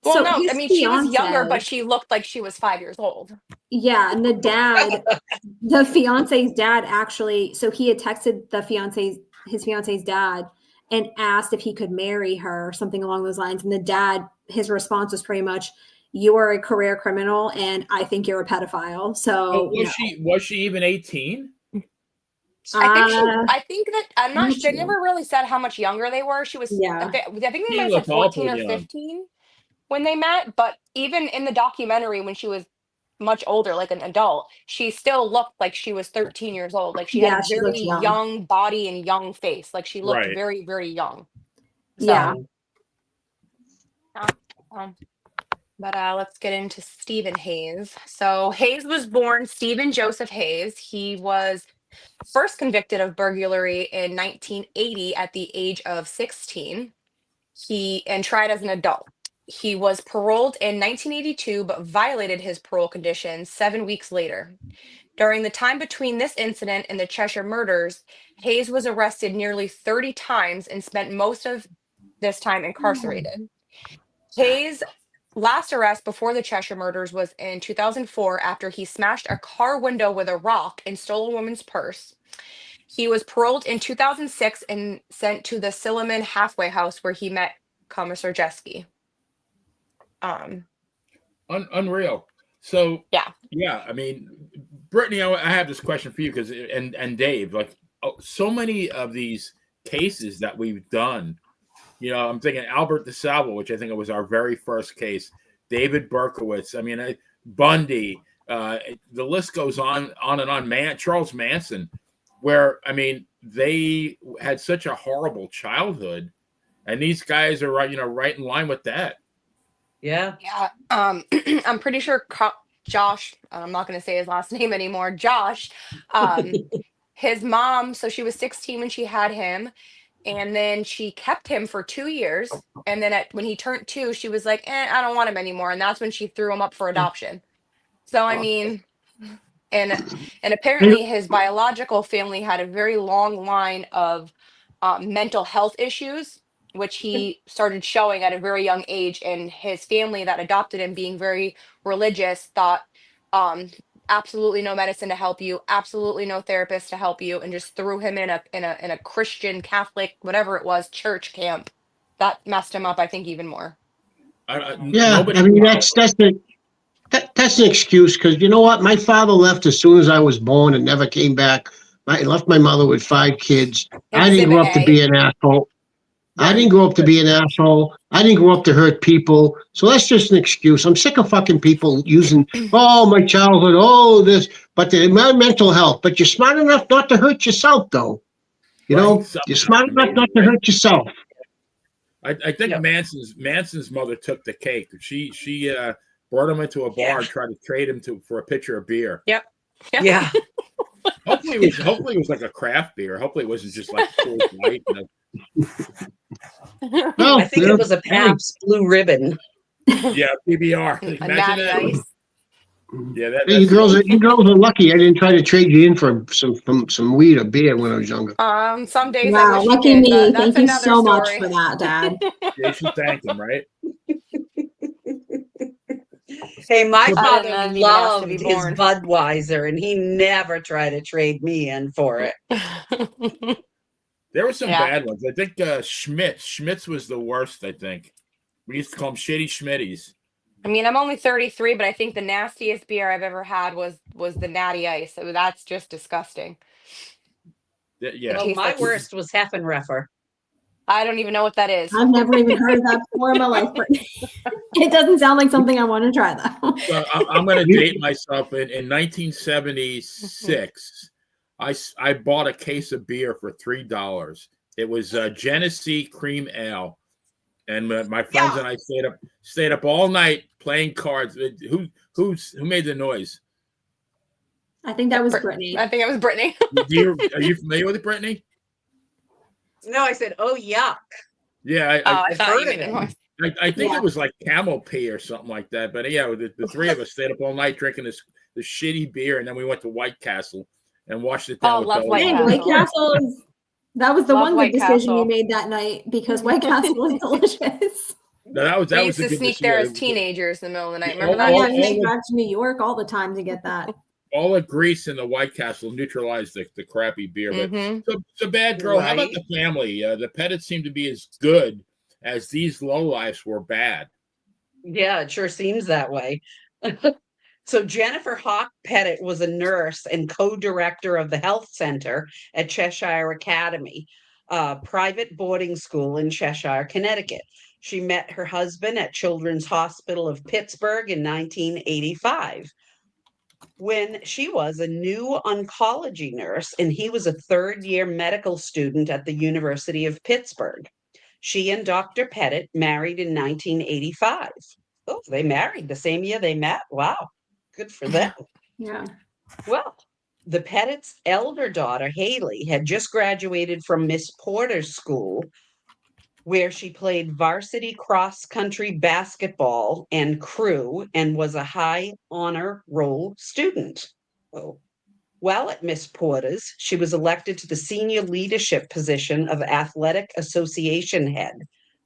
Well, So no, his I mean, she was younger, fiancé- but she looked like she was 5 years old. Yeah, and the fiance's dad actually, so he had texted his fiance's dad and asked if he could marry her, something along those lines. And the dad, his response was pretty much, "You are a career criminal, and I think you're a pedophile." So Was she even 18? I think that I'm not. me They too. never really said how much younger they were. She was. Yeah. I think they She might have looked said 14 awful or young. 15 when they met. But even in the documentary, when she was much older, like an adult, she still looked like she was 13 years old. Like she had Yeah, a she very looks young. young body and young face. Like she looked Right. very, very young. Yeah. So, um, but let's get into Stephen Hayes. So Hayes was born Stephen Joseph Hayes. He was first convicted of burglary in 1980 at the age of 16. And tried as an adult. He was paroled in 1982 but violated his parole conditions 7 weeks later. During the time between this incident and the Cheshire murders, Hayes was arrested nearly 30 times and spent most of this time incarcerated. Hayes' last arrest before the Cheshire murders was in 2004 after he smashed a car window with a rock and stole a woman's purse. He was paroled in 2006 and sent to the Silliman halfway house where he met Komisarjevsky. Unreal. So Yeah. I mean, Brittany, I have this question for you because and Dave, like so many of these cases that we've done, I'm thinking Albert DeSalvo, which I think it was our very first case, David Berkowitz. I mean, Bundy. The list goes on and on. Charles Manson, where I mean, they had such a horrible childhood, and these guys are right in line with that. Yeah. Yeah. I'm pretty sure Josh, I'm not going to say his last name anymore. Josh, his mom, so she was 16 when she had him. And then she kept him for 2 years. And then when he turned 2, she was like, I don't want him anymore. And that's when she threw him up for adoption. So, I mean, and apparently his biological family had a very long line of mental health issues, which he started showing at a very young age. And his family that adopted him, being very religious, thought absolutely no medicine to help you, absolutely no therapist to help you, and just threw him in a Christian, Catholic, whatever it was, church camp. That messed him up, I think, even more. Yeah, I mean that's an excuse because you know what? My father left as soon as I was born and never came back. I left my mother with 5 kids. I didn't grow up to be an asshole. I didn't grow up to be an asshole. I didn't grow up to hurt people. So that's just an excuse. I'm sick of fucking people using, my childhood, this, but my mental health. But you're smart enough not to hurt yourself, though. You're smart enough not to hurt yourself. I think Manson's mother took the cake. She brought him into a bar and tried to trade him for a pitcher of beer. Yep. Yeah. Hopefully it was like a craft beer. Hopefully it wasn't just like Coors Light. I think it was a Pabst Blue Ribbon. Yeah, PBR. A natty ice. Yeah, you girls are lucky. I didn't try to trade you in for some weed or beer when I was younger. Some days Wow, I wish lucky you did. me. That's Thank you another so much story. for that, Dad. You should thank him, right? Hey, my father even ask to loved be his born. Budweiser, and he never tried to trade me in for it. There were some bad ones. I think Schmitz was the worst, I think. We used to call them Shitty Schmitties. I mean, I'm only 33, but I think the nastiest beer I've ever had was the Natty Ice. So that's just disgusting. Yeah. Well, my worst was Heffenreffer. I don't even know what that is. I've never even heard of that before in my life. But it doesn't sound like something I want to try, though. So I'm going to date myself. In 1976, I bought a case of beer for $3. It was Genesee Cream Ale, and my friends and I stayed up all night playing cards. Who made the noise? I think that was Brittany. I think it was Brittany. Are you familiar with it, Brittany? No, I said, oh, yuck. Yeah, I thought you made the noise. I think it was like camel pee or something like that. But yeah, the 3 of us stayed up all night drinking this shitty beer, and then we went to White Castle and washed it down with love White White Castle. That was the Love one White good decision Castle. you made that night because White Castle was delicious. No, that was We a used to good sneak decision. there as teenagers in the middle of the night. Yeah, Remember Oh, that? yeah, we went back to New York all the time to get that. All the grease in the White Castle neutralized the crappy beer. But so bad girl. How about the family? The Petits seem to be as good as these lowlifes were bad. Yeah, it sure seems that way. So Jennifer Hawke-Petit was a nurse and co-director of the health center at Cheshire Academy, a private boarding school in Cheshire, Connecticut. She met her husband at Children's Hospital of Pittsburgh in 1985 when she was a new oncology nurse and he was a third-year medical student at the University of Pittsburgh. She and Dr. Petit married in 1985. Oh, they married the same year they met. Wow. Good for them. Yeah. Well, the Petit's elder daughter, Hayley, had just graduated from Miss Porter's school, where she played varsity cross-country basketball and crew and was a high honor roll student. Oh. While at Miss Porter's, she was elected to the senior leadership position of athletic association head.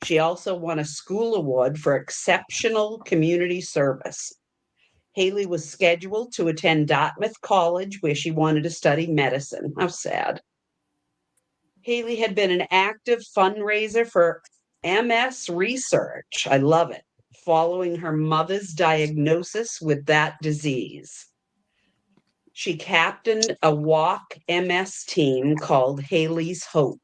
She also won a school award for exceptional community service. Hayley was scheduled to attend Dartmouth College, where she wanted to study medicine. How sad. Hayley had been an active fundraiser for MS research. I love it. Following her mother's diagnosis with that disease. She captained a walk MS team called Hayley's Hope.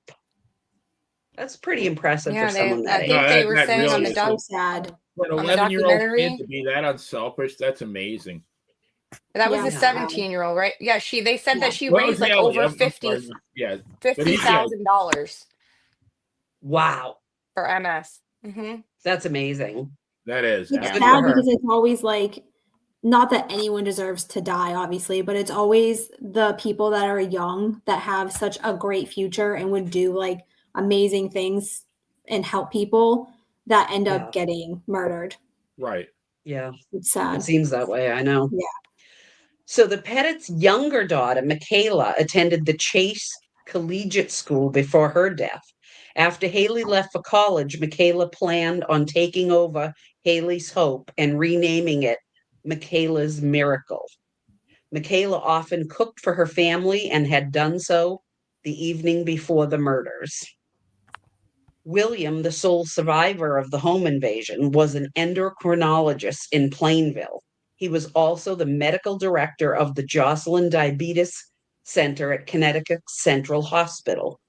That's pretty impressive for someone that I age. think they were that saying really on the is. So sad. For an on the 11-year-old documentary? kid to be that unselfish, that's amazing. That was Yeah. a 17-year-old, right? Yeah, they said Yeah. that she Well, raised like yeah, over I'm sorry. Yeah, $50,000 Wow, for MS. Mm-hmm. that's amazing. that is. It's Good sad for her. because it's always like, not that anyone deserves to die, obviously, but it's always the people that are young that have such a great future and would do like amazing things and help people that end up getting murdered. Right. Yeah, It's it sad. seems that way. I know. Yeah. So the Petit's younger daughter, Michaela, attended the Chase Collegiate School before her death. After Hayley left for college, Michaela planned on taking over Hayley's Hope and renaming it Michaela's Miracle. Michaela often cooked for her family and had done so the evening before the murders. William, the sole survivor of the home invasion, was an endocrinologist in Plainville. He was also the medical director of the Joslin Diabetes Center at Connecticut Central Hospital.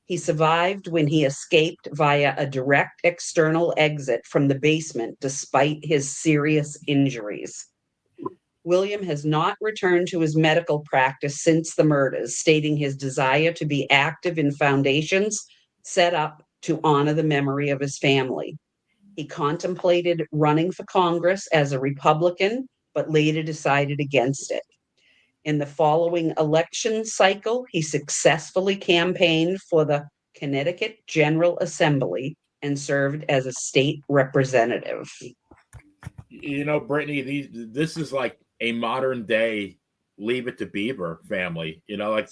He survived when he escaped via a direct external exit from the basement despite his serious injuries. William has not returned to his medical practice since the murders, stating his desire to be active in foundations set up to honor the memory of his family. He contemplated running for Congress as a Republican, but later decided against it. In the following election cycle, he successfully campaigned for the Connecticut General Assembly and served as a state representative. You know, Brittany, this is like a modern day Leave It to Beaver family. You know, like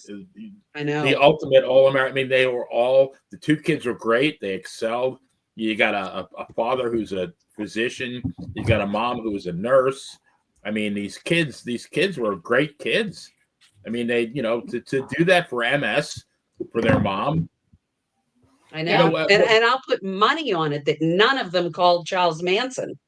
I know. the ultimate all-American. I mean, they were all, the two kids were great. They excelled. You got a father who's a physician. You got a mom who was a nurse. I mean, these kids were great kids. I mean, they, you know, to do that for MS, for their mom. I know. You know, and I'll put money on it that none of them called Charles Manson.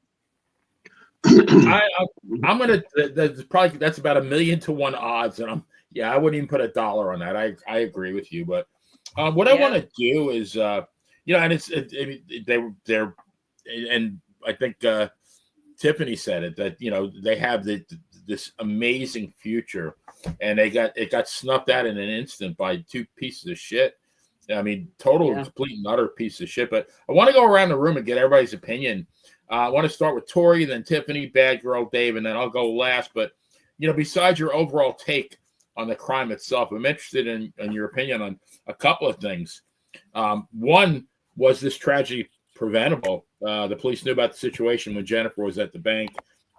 I'm gonna. That's about 1,000,000 to 1 odds, and I wouldn't even put $1 on that. I agree with you, but what I want to do is, you know, and they're, and I think Tiffany said it, that, you know, they have this amazing future, and it got snuffed out in an instant by two pieces of shit. I mean, total, complete and utter piece of shit. But I want to go around the room and get everybody's opinion. I want to start with Tori, then Tiffany, Bad Girl, Dave, and then I'll go last. But, you know, besides your overall take on the crime itself, I'm interested in your opinion on a couple of things. One, was this tragedy preventable? The police knew about the situation when Jennifer was at the bank,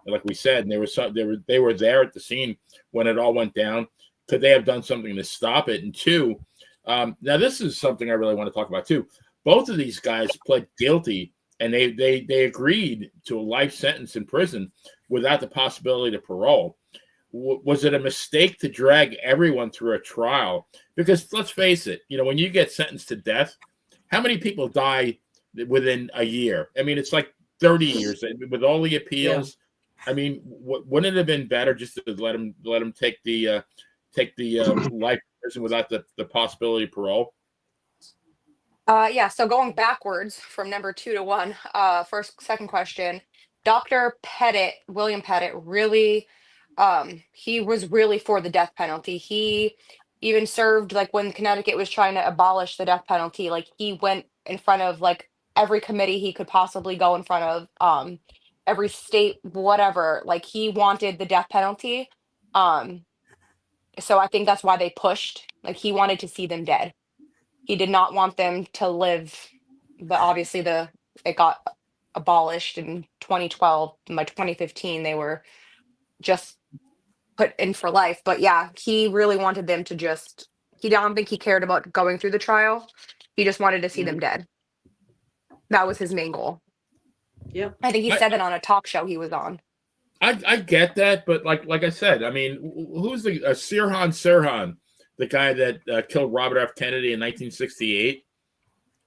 like we said, and they were there at the scene when it all went down. Could they have done something to stop it? And two, now this is something I really want to talk about too. Both of these guys pled guilty, and they agreed to a life sentence in prison without the possibility of parole. Was it a mistake to drag everyone through a trial? Because let's face it, you know, when you get sentenced to death, how many people die within a year? I mean, it's like 30 years with all the appeals. I mean, wouldn't it have been better just to let him take the life in prison without the possibility of parole? Yeah, so going backwards from number 2 to 1, second question. Dr. Petit, William Petit, really, he was really for the death penalty. He even served, like, when Connecticut was trying to abolish the death penalty, like, he went in front of, like, every committee he could possibly go in front of, every state, whatever, like, he wanted the death penalty. Um, so I think that's why they pushed, like, he wanted to see them dead. He did not want them to live, but obviously it got abolished in 2012. By 2015, they were just put in for life. But yeah, he really wanted them to just. He don't think he cared about going through the trial. He just wanted to see them dead. That was his main goal. Yeah. I think he said that on a talk show he was on. I get that, but like I said, I mean, who's the Sirhan, the guy that killed Robert F. Kennedy in 1968?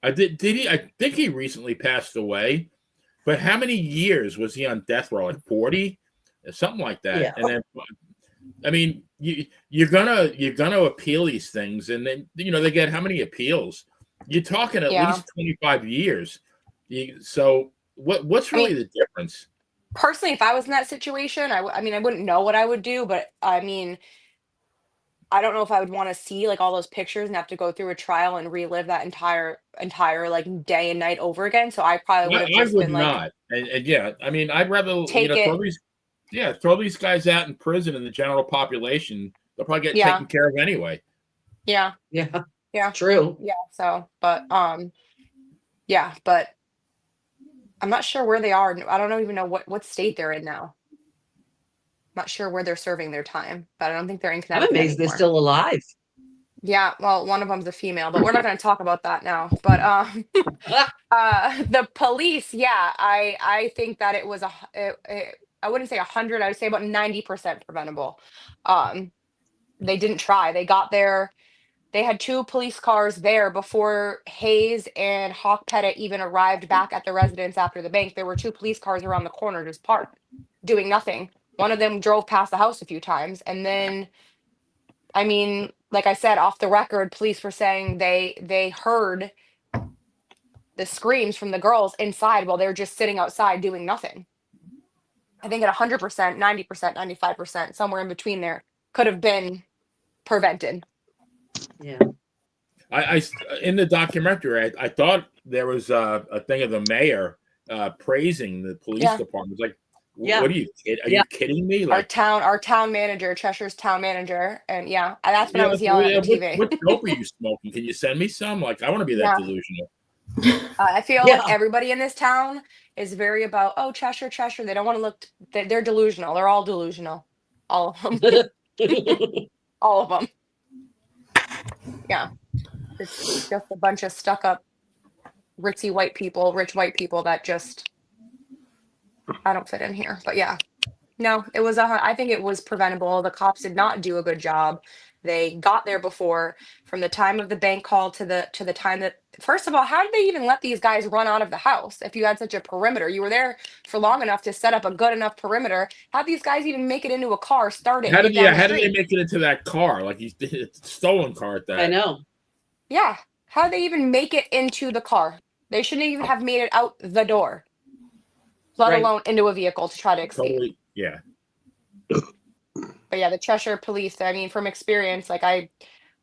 I think he recently passed away. But how many years was he on death row? Like 40, something like that. Yeah. And then, I mean, you're gonna appeal these things, and then they get how many appeals? You're talking at least 25 years. So what's really the difference? Personally, if I was in that situation, I mean, I wouldn't know what I would do, but I mean, I don't know if I would want to see like all those pictures and have to go through a trial and relive that entire like day and night over again. So I probably would have just been like, not. And yeah, I mean, I'd rather take throw these guys out in prison, and the general population, they'll probably get taken care of anyway. Yeah. True. Yeah. So, but but I'm not sure where they are. I don't even know what state they're in now. Not sure where they're serving their time, but I don't think they're in Connecticut I'm amazed anymore. they're still alive. Yeah, well, one of them's a female, but we're not going to talk about that now. But the police, I think that it was I wouldn't say 100, I would say about 90% preventable. They didn't try. They got there. They had 2 police cars there before Hayes and Hawke-Petit even arrived back at the residence after the bank. There were 2 police cars around the corner just parked, doing nothing. One of them drove past the house a few times. And then, I mean, like I said, off the record, police were saying they heard the screams from the girls inside while they were just sitting outside doing nothing. I think at 100%, 90%, 95%, somewhere in between there could have been prevented. Yeah. I in the documentary, I thought there was a thing of the mayor praising the police department. It's like, what are you kidding? Are you kidding me? Like, our town manager, Cheshire's town manager, and that's when I was yelling at the TV. What dope are you smoking? Can you send me some? Like, I want to be that delusional. I feel like everybody in this town is very about Cheshire. They don't want to look. They're delusional. They're all delusional. All of them. All of them. Yeah, it's just a bunch of stuck-up, rich white people that just. I don't fit in here, but no, it was I think it was preventable. The cops did not do a good job. They got there before, from the time of the bank call to the time that, first of all, how did they even let these guys run out of the house? If you had such a perimeter, you were there for long enough to set up a good enough perimeter. How'd these guys even make it into a car, start it? How did they make it into that car? Like, it's a stolen car at that. I know. Yeah. How did they even make it into the car? They shouldn't even have made it out the door, let alone into a vehicle to try to escape. Totally, yeah. But the Cheshire police, I mean, from experience, like I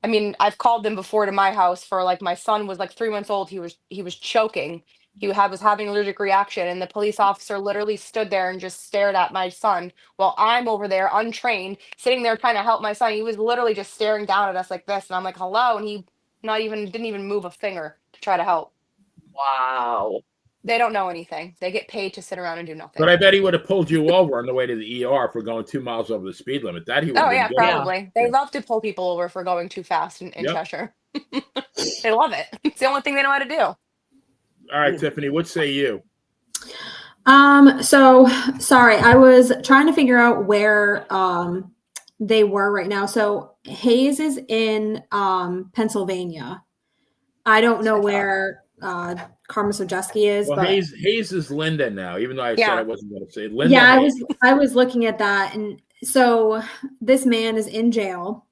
mean, I've called them before to my house for, like, my son was like 3 months old. He was choking. He was having an allergic reaction, and the police officer literally stood there and just stared at my son while I'm over there untrained, sitting there trying to help my son. He was literally just staring down at us like this, and I'm like, hello, and he didn't even move a finger to try to help. Wow. They don't know anything. They get paid to sit around and do nothing. But I bet he would have pulled you over on the way to the ER for going 2 miles over the speed limit. That he would have been good. Probably. They love to pull people over for going too fast in Cheshire. They love it. It's the only thing they know how to do. All right, Tiffany, what say you? So sorry, I was trying to figure out where they were right now. So Hayes is in Pennsylvania. I don't know where Komisarjevsky is. Well, but Hayes is Linda now, even though I said I wasn't going to say Linda. Yeah, Hayes. I was looking at that, and so this man is in jail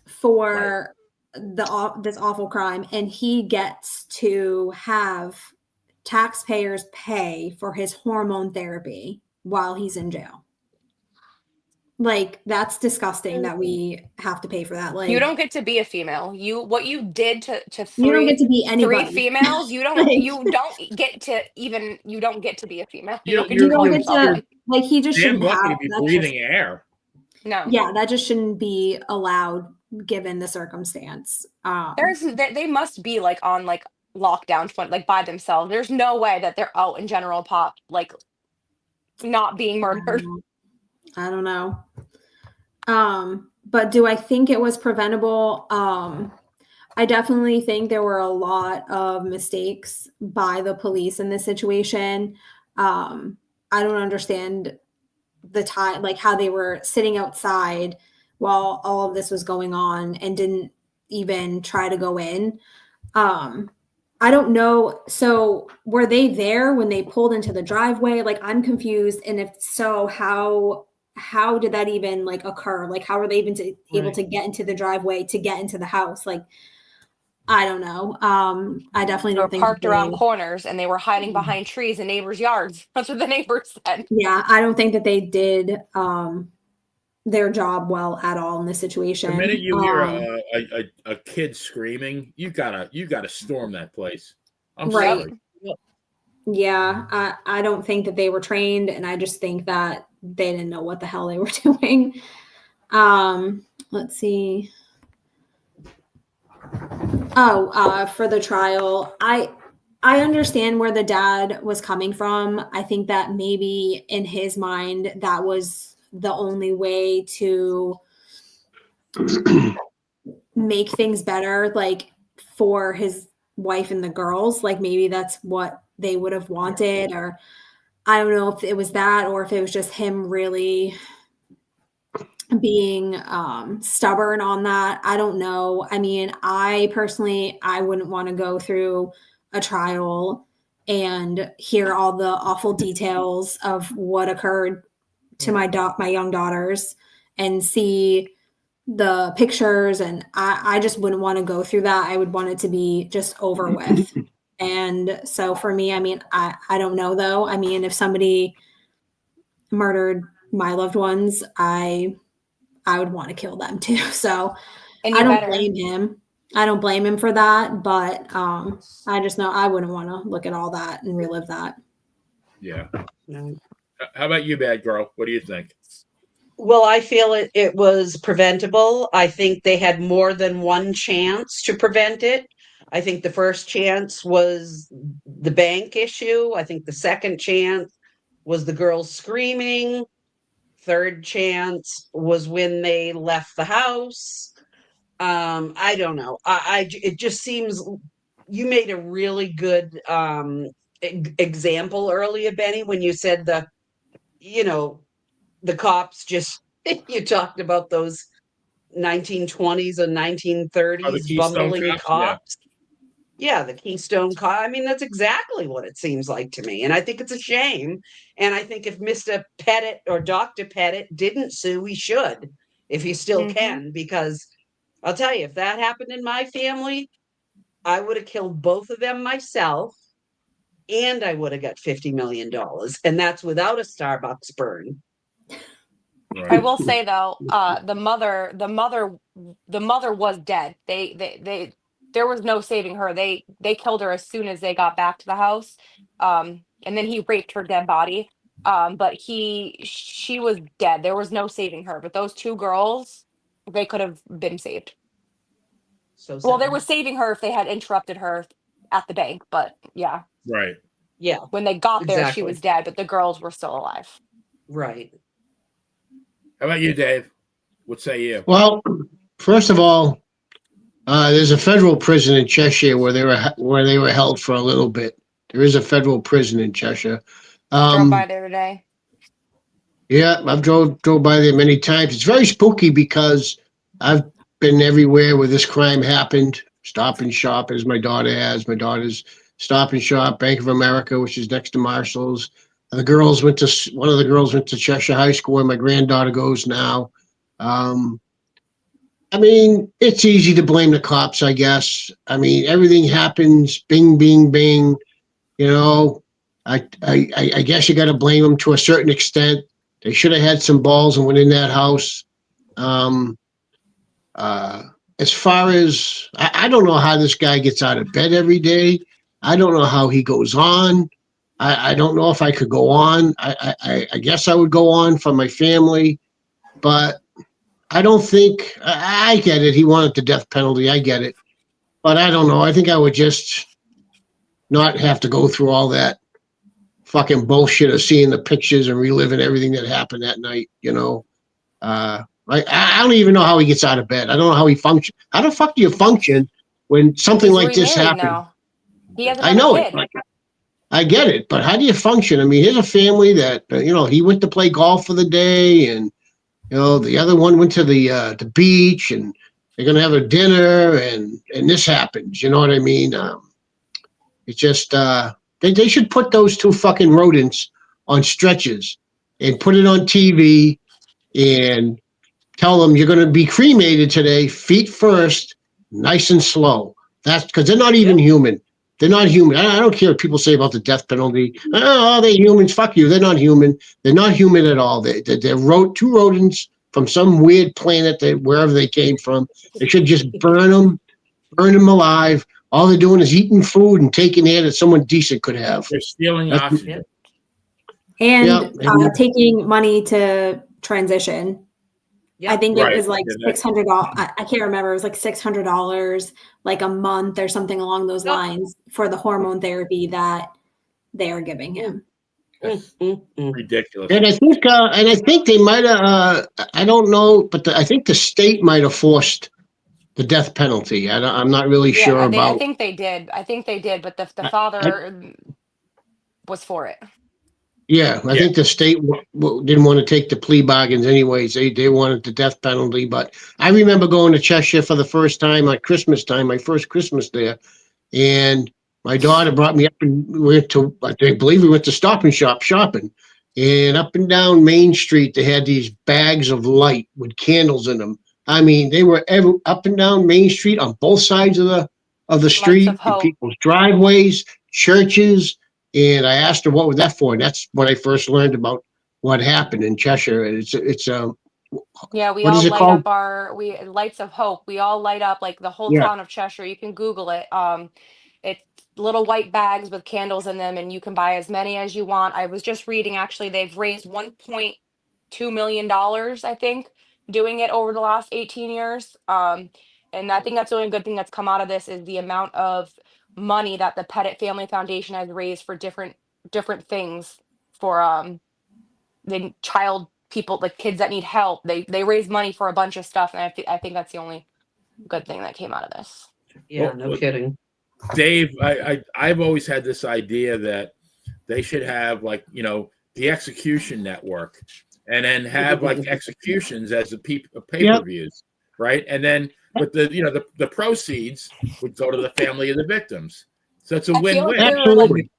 for this awful crime, and he gets to have taxpayers pay for his hormone therapy while he's in jail. Like, that's disgusting that we have to pay for that. Like, you don't get to be a female. What you did to you don't get to be anybody. 3 females. You don't Like, you don't get to be a female. You get don't get yourself to, like, he just damn shouldn't lucky have to be that's breathing just, air. No. Yeah, that just shouldn't be allowed given the circumstance. They must be like on like lockdown like by themselves. There's no way that they're out in general pop like not being murdered. I don't know. But do I think it was preventable? I definitely think there were a lot of mistakes by the police in this situation. I don't understand the time, like how they were sitting outside while all of this was going on and didn't even try to go in. I don't know. So were they there when they pulled into the driveway? Like, I'm confused. And if so, how did that even like occur? Like, how were they even able to get into the driveway to get into the house? Like, I don't know. I definitely don't think parked around corners and they were hiding behind trees in neighbors' yards. That's what the neighbors said. Yeah, I don't think that they did their job well at all in this situation. The minute you hear a kid screaming, you gotta storm that place. I'm sorry. Yeah, I don't think that they were trained, and I just think that they didn't know what the hell they were doing. Let's see. For the trial, I understand where the dad was coming from. I think that maybe in his mind, that was the only way to make things better, like for his wife and the girls. Like, maybe that's what they would have wanted, or I don't know if it was that, or if it was just him really being stubborn on that. I don't know. I mean, I personally wouldn't want to go through a trial and hear all the awful details of what occurred to my young daughters and see the pictures, and I just wouldn't want to go through that. I would want it to be just over with. And so for me, I mean, I don't know though. I mean, if somebody murdered my loved ones, I would want to kill them too. So I don't blame him. I don't blame him for that, but I just know I wouldn't want to look at all that and relive that. Yeah. How about you, bad girl? What do you think? Well, I feel it was preventable. I think they had more than one chance to prevent it. I think the first chance was the bank issue. I think the second chance was the girls screaming. Third chance was when they left the house. I don't know. It just seems you made a really good example earlier, Benny, when you said the cops just, you talked about those 1920s and 1930s bumbling cops. Yeah, the Keystone Cop. I mean, that's exactly what it seems like to me. And I think it's a shame. And I think if Mr. Petit or Dr. Petit didn't sue, he should, if he still can, because I'll tell you, if that happened in my family, I would have killed both of them myself, and I would have got $50 million. And that's without a Starbucks burn. Right. I will say though, the mother was dead. There was no saving her. They killed her as soon as they got back to the house. And then he raped her dead body. But she was dead. There was no saving her. But those two girls, they could have been saved. So well, they were saving her if they had interrupted her at the bank. But yeah. Right. Yeah. When they got there, she was dead, but the girls were still alive. Right. How about you, Dave? What say you? Well, first of all, there's a federal prison in Cheshire where they were held for a little bit. There is a federal prison in Cheshire. Drove by there today. Yeah, I've drove by there many times. It's very spooky because I've been everywhere where this crime happened. Stop and Shop, as my daughter has. My daughter's Stop and Shop, Bank of America, which is next to Marshall's. One of the girls went to Cheshire High School, where my granddaughter goes now. I mean, it's easy to blame the cops, I guess. I mean, everything happens, bing, bing, bing. You know, I guess you got to blame them to a certain extent. They should have had some balls and went in that house. As far as, I don't know how this guy gets out of bed every day. I don't know how he goes on. I don't know if I could go on. I guess I would go on for my family, but I don't think, I get it. He wanted the death penalty. I get it. But I don't know. I think I would just not have to go through all that fucking bullshit of seeing the pictures and reliving everything that happened that night, you know. I don't even know how he gets out of bed. I don't know how he functions. How the fuck do you function when something He's like this remarried happens? now. He has I another know kid. it. Like, I get it, but how do you function? I mean, here's a family that, you know, he went to play golf for the day, and, you know, the other one went to the beach, and they're going to have a dinner, and this happens. You know what I mean? It's just, they should put those two fucking rodents on stretchers and put it on TV and tell them you're going to be cremated today, feet first, nice and slow. That's because they're not even human. They're not human. I don't care what people say about the death penalty. Oh, they're humans. Fuck you. They're not human. They're not human at all. They're two rodents from some weird planet wherever they came from. They should just burn them alive. All they're doing is eating food and taking air that someone decent could have. They're stealing oxygen. And taking money to transition. I think it was like $600. I can't remember. It was like $600, like a month or something along those lines for the hormone therapy that they are giving him. Ridiculous. And I think they might have. I don't know, but I think the state might have forced the death penalty. I'm not really sure about. I think they did. But the father was for it. Yeah, I think the state didn't want to take the plea bargains anyways. They wanted the death penalty. But I remember going to Cheshire for the first time at Christmas time, my first Christmas there. And my daughter brought me up, and we went to Stop and Shop shopping. And up and down Main Street, they had these bags of light with candles in them. I mean, they were up and down Main Street on both sides of the street, in people's driveways, churches. And I asked her what was that for, and that's when I first learned about what happened in Cheshire. It's we all light up lights of hope. We all light up like the whole town of Cheshire. You can Google it. It's little white bags with candles in them, and you can buy as many as you want. I was just reading, actually, they've raised $1.2 million, I think, doing it over the last 18 years. And I think that's the only good thing that's come out of this is the amount of money that the Petit Family Foundation has raised for different things for the child people, like kids that need help. They raise money for a bunch of stuff, and I think that's the only good thing that came out of this. Yeah, no kidding. Dave, I've always had this idea that they should have, like, you know, the execution network, and then have like executions as a pay-per-views, right? And then with the proceeds would go to the family of the victims. So it's a win-win.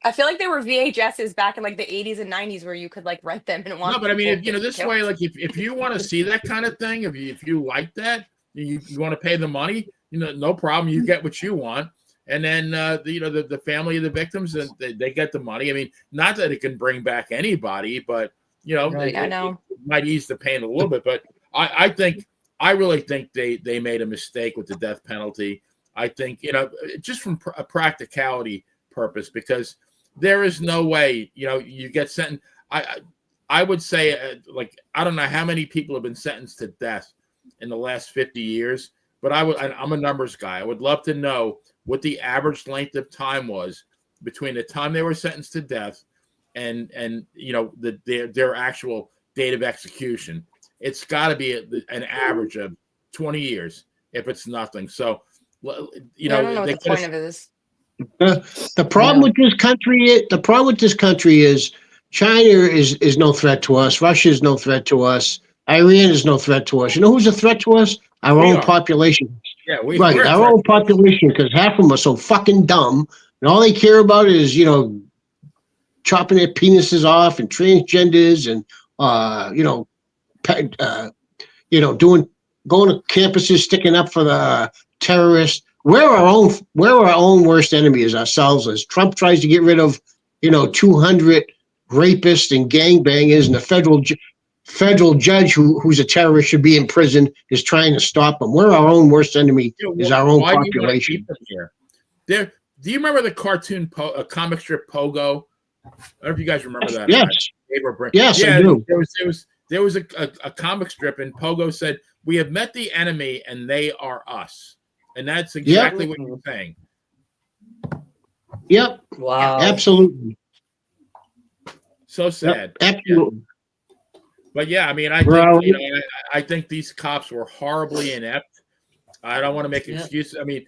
I feel like there were VHSs back in like the 80s and 90s where you could like rent them and watch. No, but I mean, this way, like if you want to see that kind of thing, if you like that, you want to pay the money, no problem. You get what you want. And then, the family of the victims, they get the money. I mean, not that it can bring back anybody, but, it might ease the pain a little bit. But I really think they made a mistake with the death penalty. I think, just from a practicality purpose, because there is no way, you get sentenced. I would say, I don't know how many people have been sentenced to death in the last 50 years, but I'm a numbers guy. I would love to know what the average length of time was between the time they were sentenced to death and their actual date of execution. It's got to be an average of 20 years, if it's nothing. So, I don't know what the point of it is. The problem with this country is China is no threat to us. Russia is no threat to us. Iran is no threat to us. You know who's a threat to us? Our own population. Yeah, our own population, because half of them are so fucking dumb And all they care about is, chopping their penises off and transgenders and, going to campuses, sticking up for the terrorists. We're our own worst enemy is ourselves. As Trump tries to get rid of, 200 rapists and gangbangers, and the federal judge who's a terrorist should be in prison is trying to stop them. We're our own worst enemy. Is our own population. Do you remember the cartoon comic strip Pogo? I don't know if you guys remember that. Yes. Yes, I do. There was a comic strip, and Pogo said, "We have met the enemy, and they are us." And that's exactly what you're saying. Yep. Wow. Absolutely. So sad. Yep, absolutely. Yeah. But yeah, I mean, I think these cops were horribly inept. I don't want to make excuses. I mean,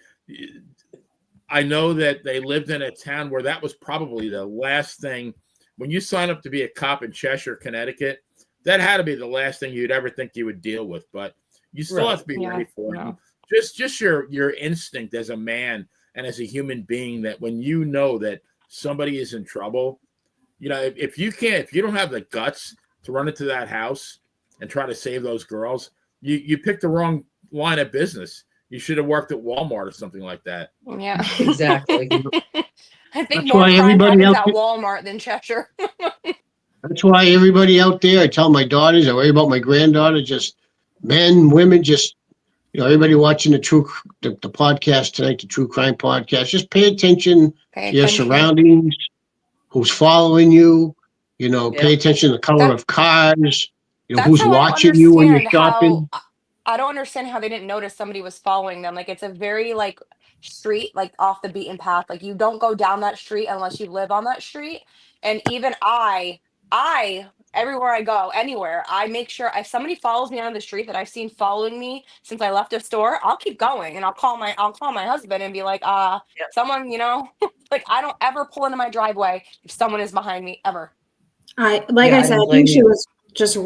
I know that they lived in a town where that was probably the last thing. When you sign up to be a cop in Cheshire, Connecticut, that had to be the last thing you'd ever think you would deal with. But you still have to be ready for it. Just your instinct as a man and as a human being, that when you know that somebody is in trouble, if you don't have the guts to run into that house and try to save those girls, you picked the wrong line of business. You should have worked at Walmart or something like that. Yeah, Exactly. I think That's more why crime everybody happens else- at Walmart than Cheshire. That's why everybody out there, I tell my daughters, I worry about my granddaughter, just men, women, just, everybody watching the podcast tonight, the True Crime Podcast, just pay attention to your surroundings, who's following you, pay attention to the color of cars, who's watching you when you're shopping. I don't understand how they didn't notice somebody was following them. Like, it's a very street, off the beaten path. Like, you don't go down that street unless you live on that street. And even I everywhere I go, anywhere, I make sure if somebody follows me on the street that I've seen following me since I left a store, I'll keep going, and I'll call my husband and be like, someone, I don't ever pull into my driveway if someone is behind me ever. I think she was just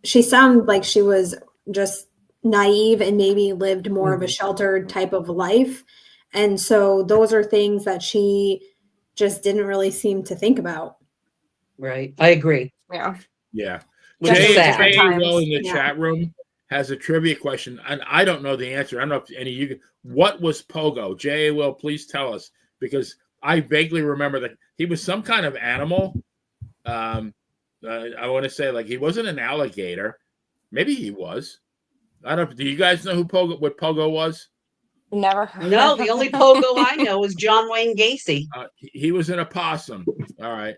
she sounded like she was just naive and maybe lived more of a sheltered type of life. And so those are things that she just didn't really seem to think about. Right. I agree. Yeah. Yeah. Jay Will in the chat room has a trivia question, and I don't know the answer. I don't know if any of you. What was Pogo? Jay Will, please tell us, because I vaguely remember that he was some kind of animal. I want to say he wasn't an alligator. Maybe he was. I don't know. Do you guys know what Pogo was? Never. No, the only Pogo I know is John Wayne Gacy. He was an opossum. All right.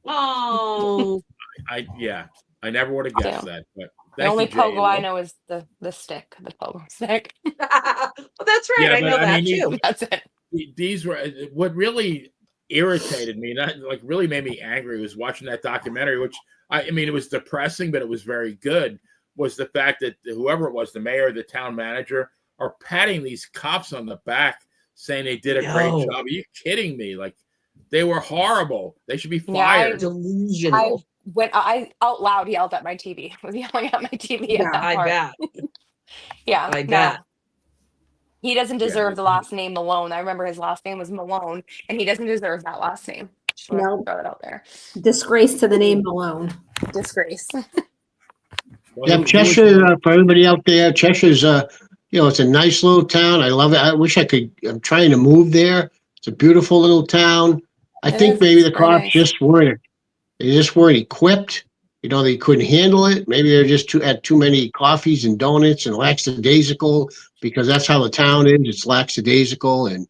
Oh. I never would have guessed that. But the only Pogo I know is the stick, the Pogo stick. Well, that's right. I know that too. That's it. These were what really irritated me, not really made me angry, was watching that documentary, which it was depressing, but it was very good, was the fact that whoever it was, the mayor, the town manager, are patting these cops on the back saying they did a great job. Are you kidding me? They were horrible. They should be fired. Delusional. I out loud yelled at my TV. I was yelling at my TV. Yeah, I bet. Yeah, I bet. He doesn't deserve the last name Malone. I remember his last name was Malone, and he doesn't deserve that last name. No, throw it out there. Disgrace to the name Malone. Disgrace. Yeah, Cheshire, for everybody out there, Cheshire's it's a nice little town. I love it. I wish I'm trying to move there. It's a beautiful little town. I think maybe the cops just weren't equipped. They couldn't handle it. Maybe they're just had too many coffees and donuts and lackadaisical, because that's how the town is. It's lackadaisical, and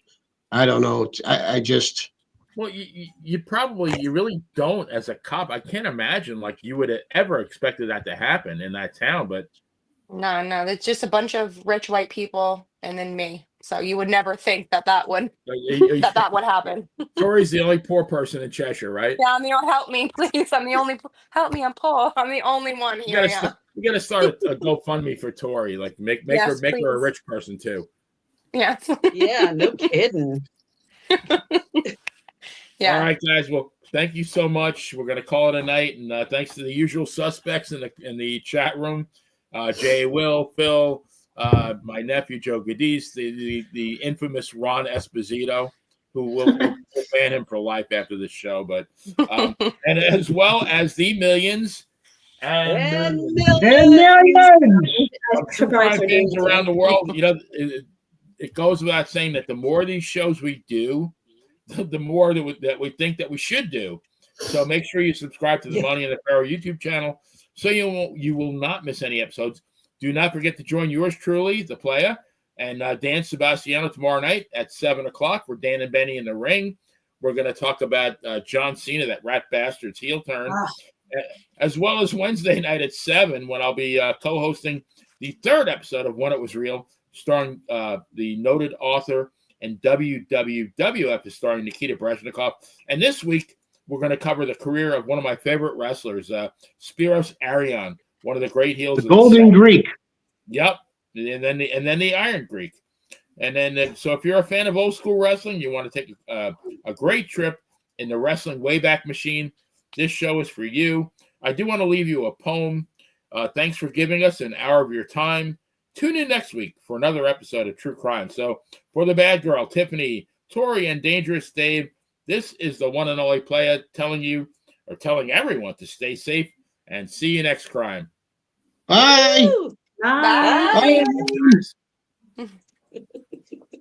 I don't know. I just. Well, you really don't, as a cop. I can't imagine you would have ever expected that to happen in that town, but. No, it's just a bunch of rich white people and then me. So you would never think that would happen. Tori's the only poor person in Cheshire, right? Yeah, help me, please. Help me. I'm poor. I'm the only one here. You got to start a GoFundMe for Tori. Make her a rich person too. Yeah. Yeah. No kidding. Yeah. All right, guys. Well, thank you so much. We're gonna call it a night, and thanks to the usual suspects in the chat room, Jay, Will, Phil. My nephew Joe Gadiz, the infamous Ron Esposito, who will ban him for life after this show. But and as well as the millions and millions. of true crime fans around the world. You know, it goes without saying that the more of these shows we do, the more that we think that we should do. So make sure you subscribe to the Money in the Pharaoh YouTube channel so you will not miss any episodes. Do not forget to join yours truly, the Playa, and Dan Sebastiano tomorrow night at 7 o'clock for Dan and Benny in the Ring. We're going to talk about John Cena, that rat bastard's heel turn, as well as Wednesday night at 7 when I'll be co-hosting the 3rd episode of When It Was Real, starring the noted author and WWF starring Nikita Brezhnikov. And this week, we're going to cover the career of one of my favorite wrestlers, Spiros Arion, one of the great heels. The Golden Greek. Yep. And then the Iron Greek. And then, so if you're a fan of old school wrestling, you want to take a great trip in the wrestling Wayback Machine, this show is for you. I do want to leave you a poem. Thanks for giving us an hour of your time. Tune in next week for another episode of True Crime. So for the bad girl, Tiffany, Tori, and Dangerous Dave, this is the one and only Playa telling everyone to stay safe and see you next crime. Bye. Bye. Bye. Bye.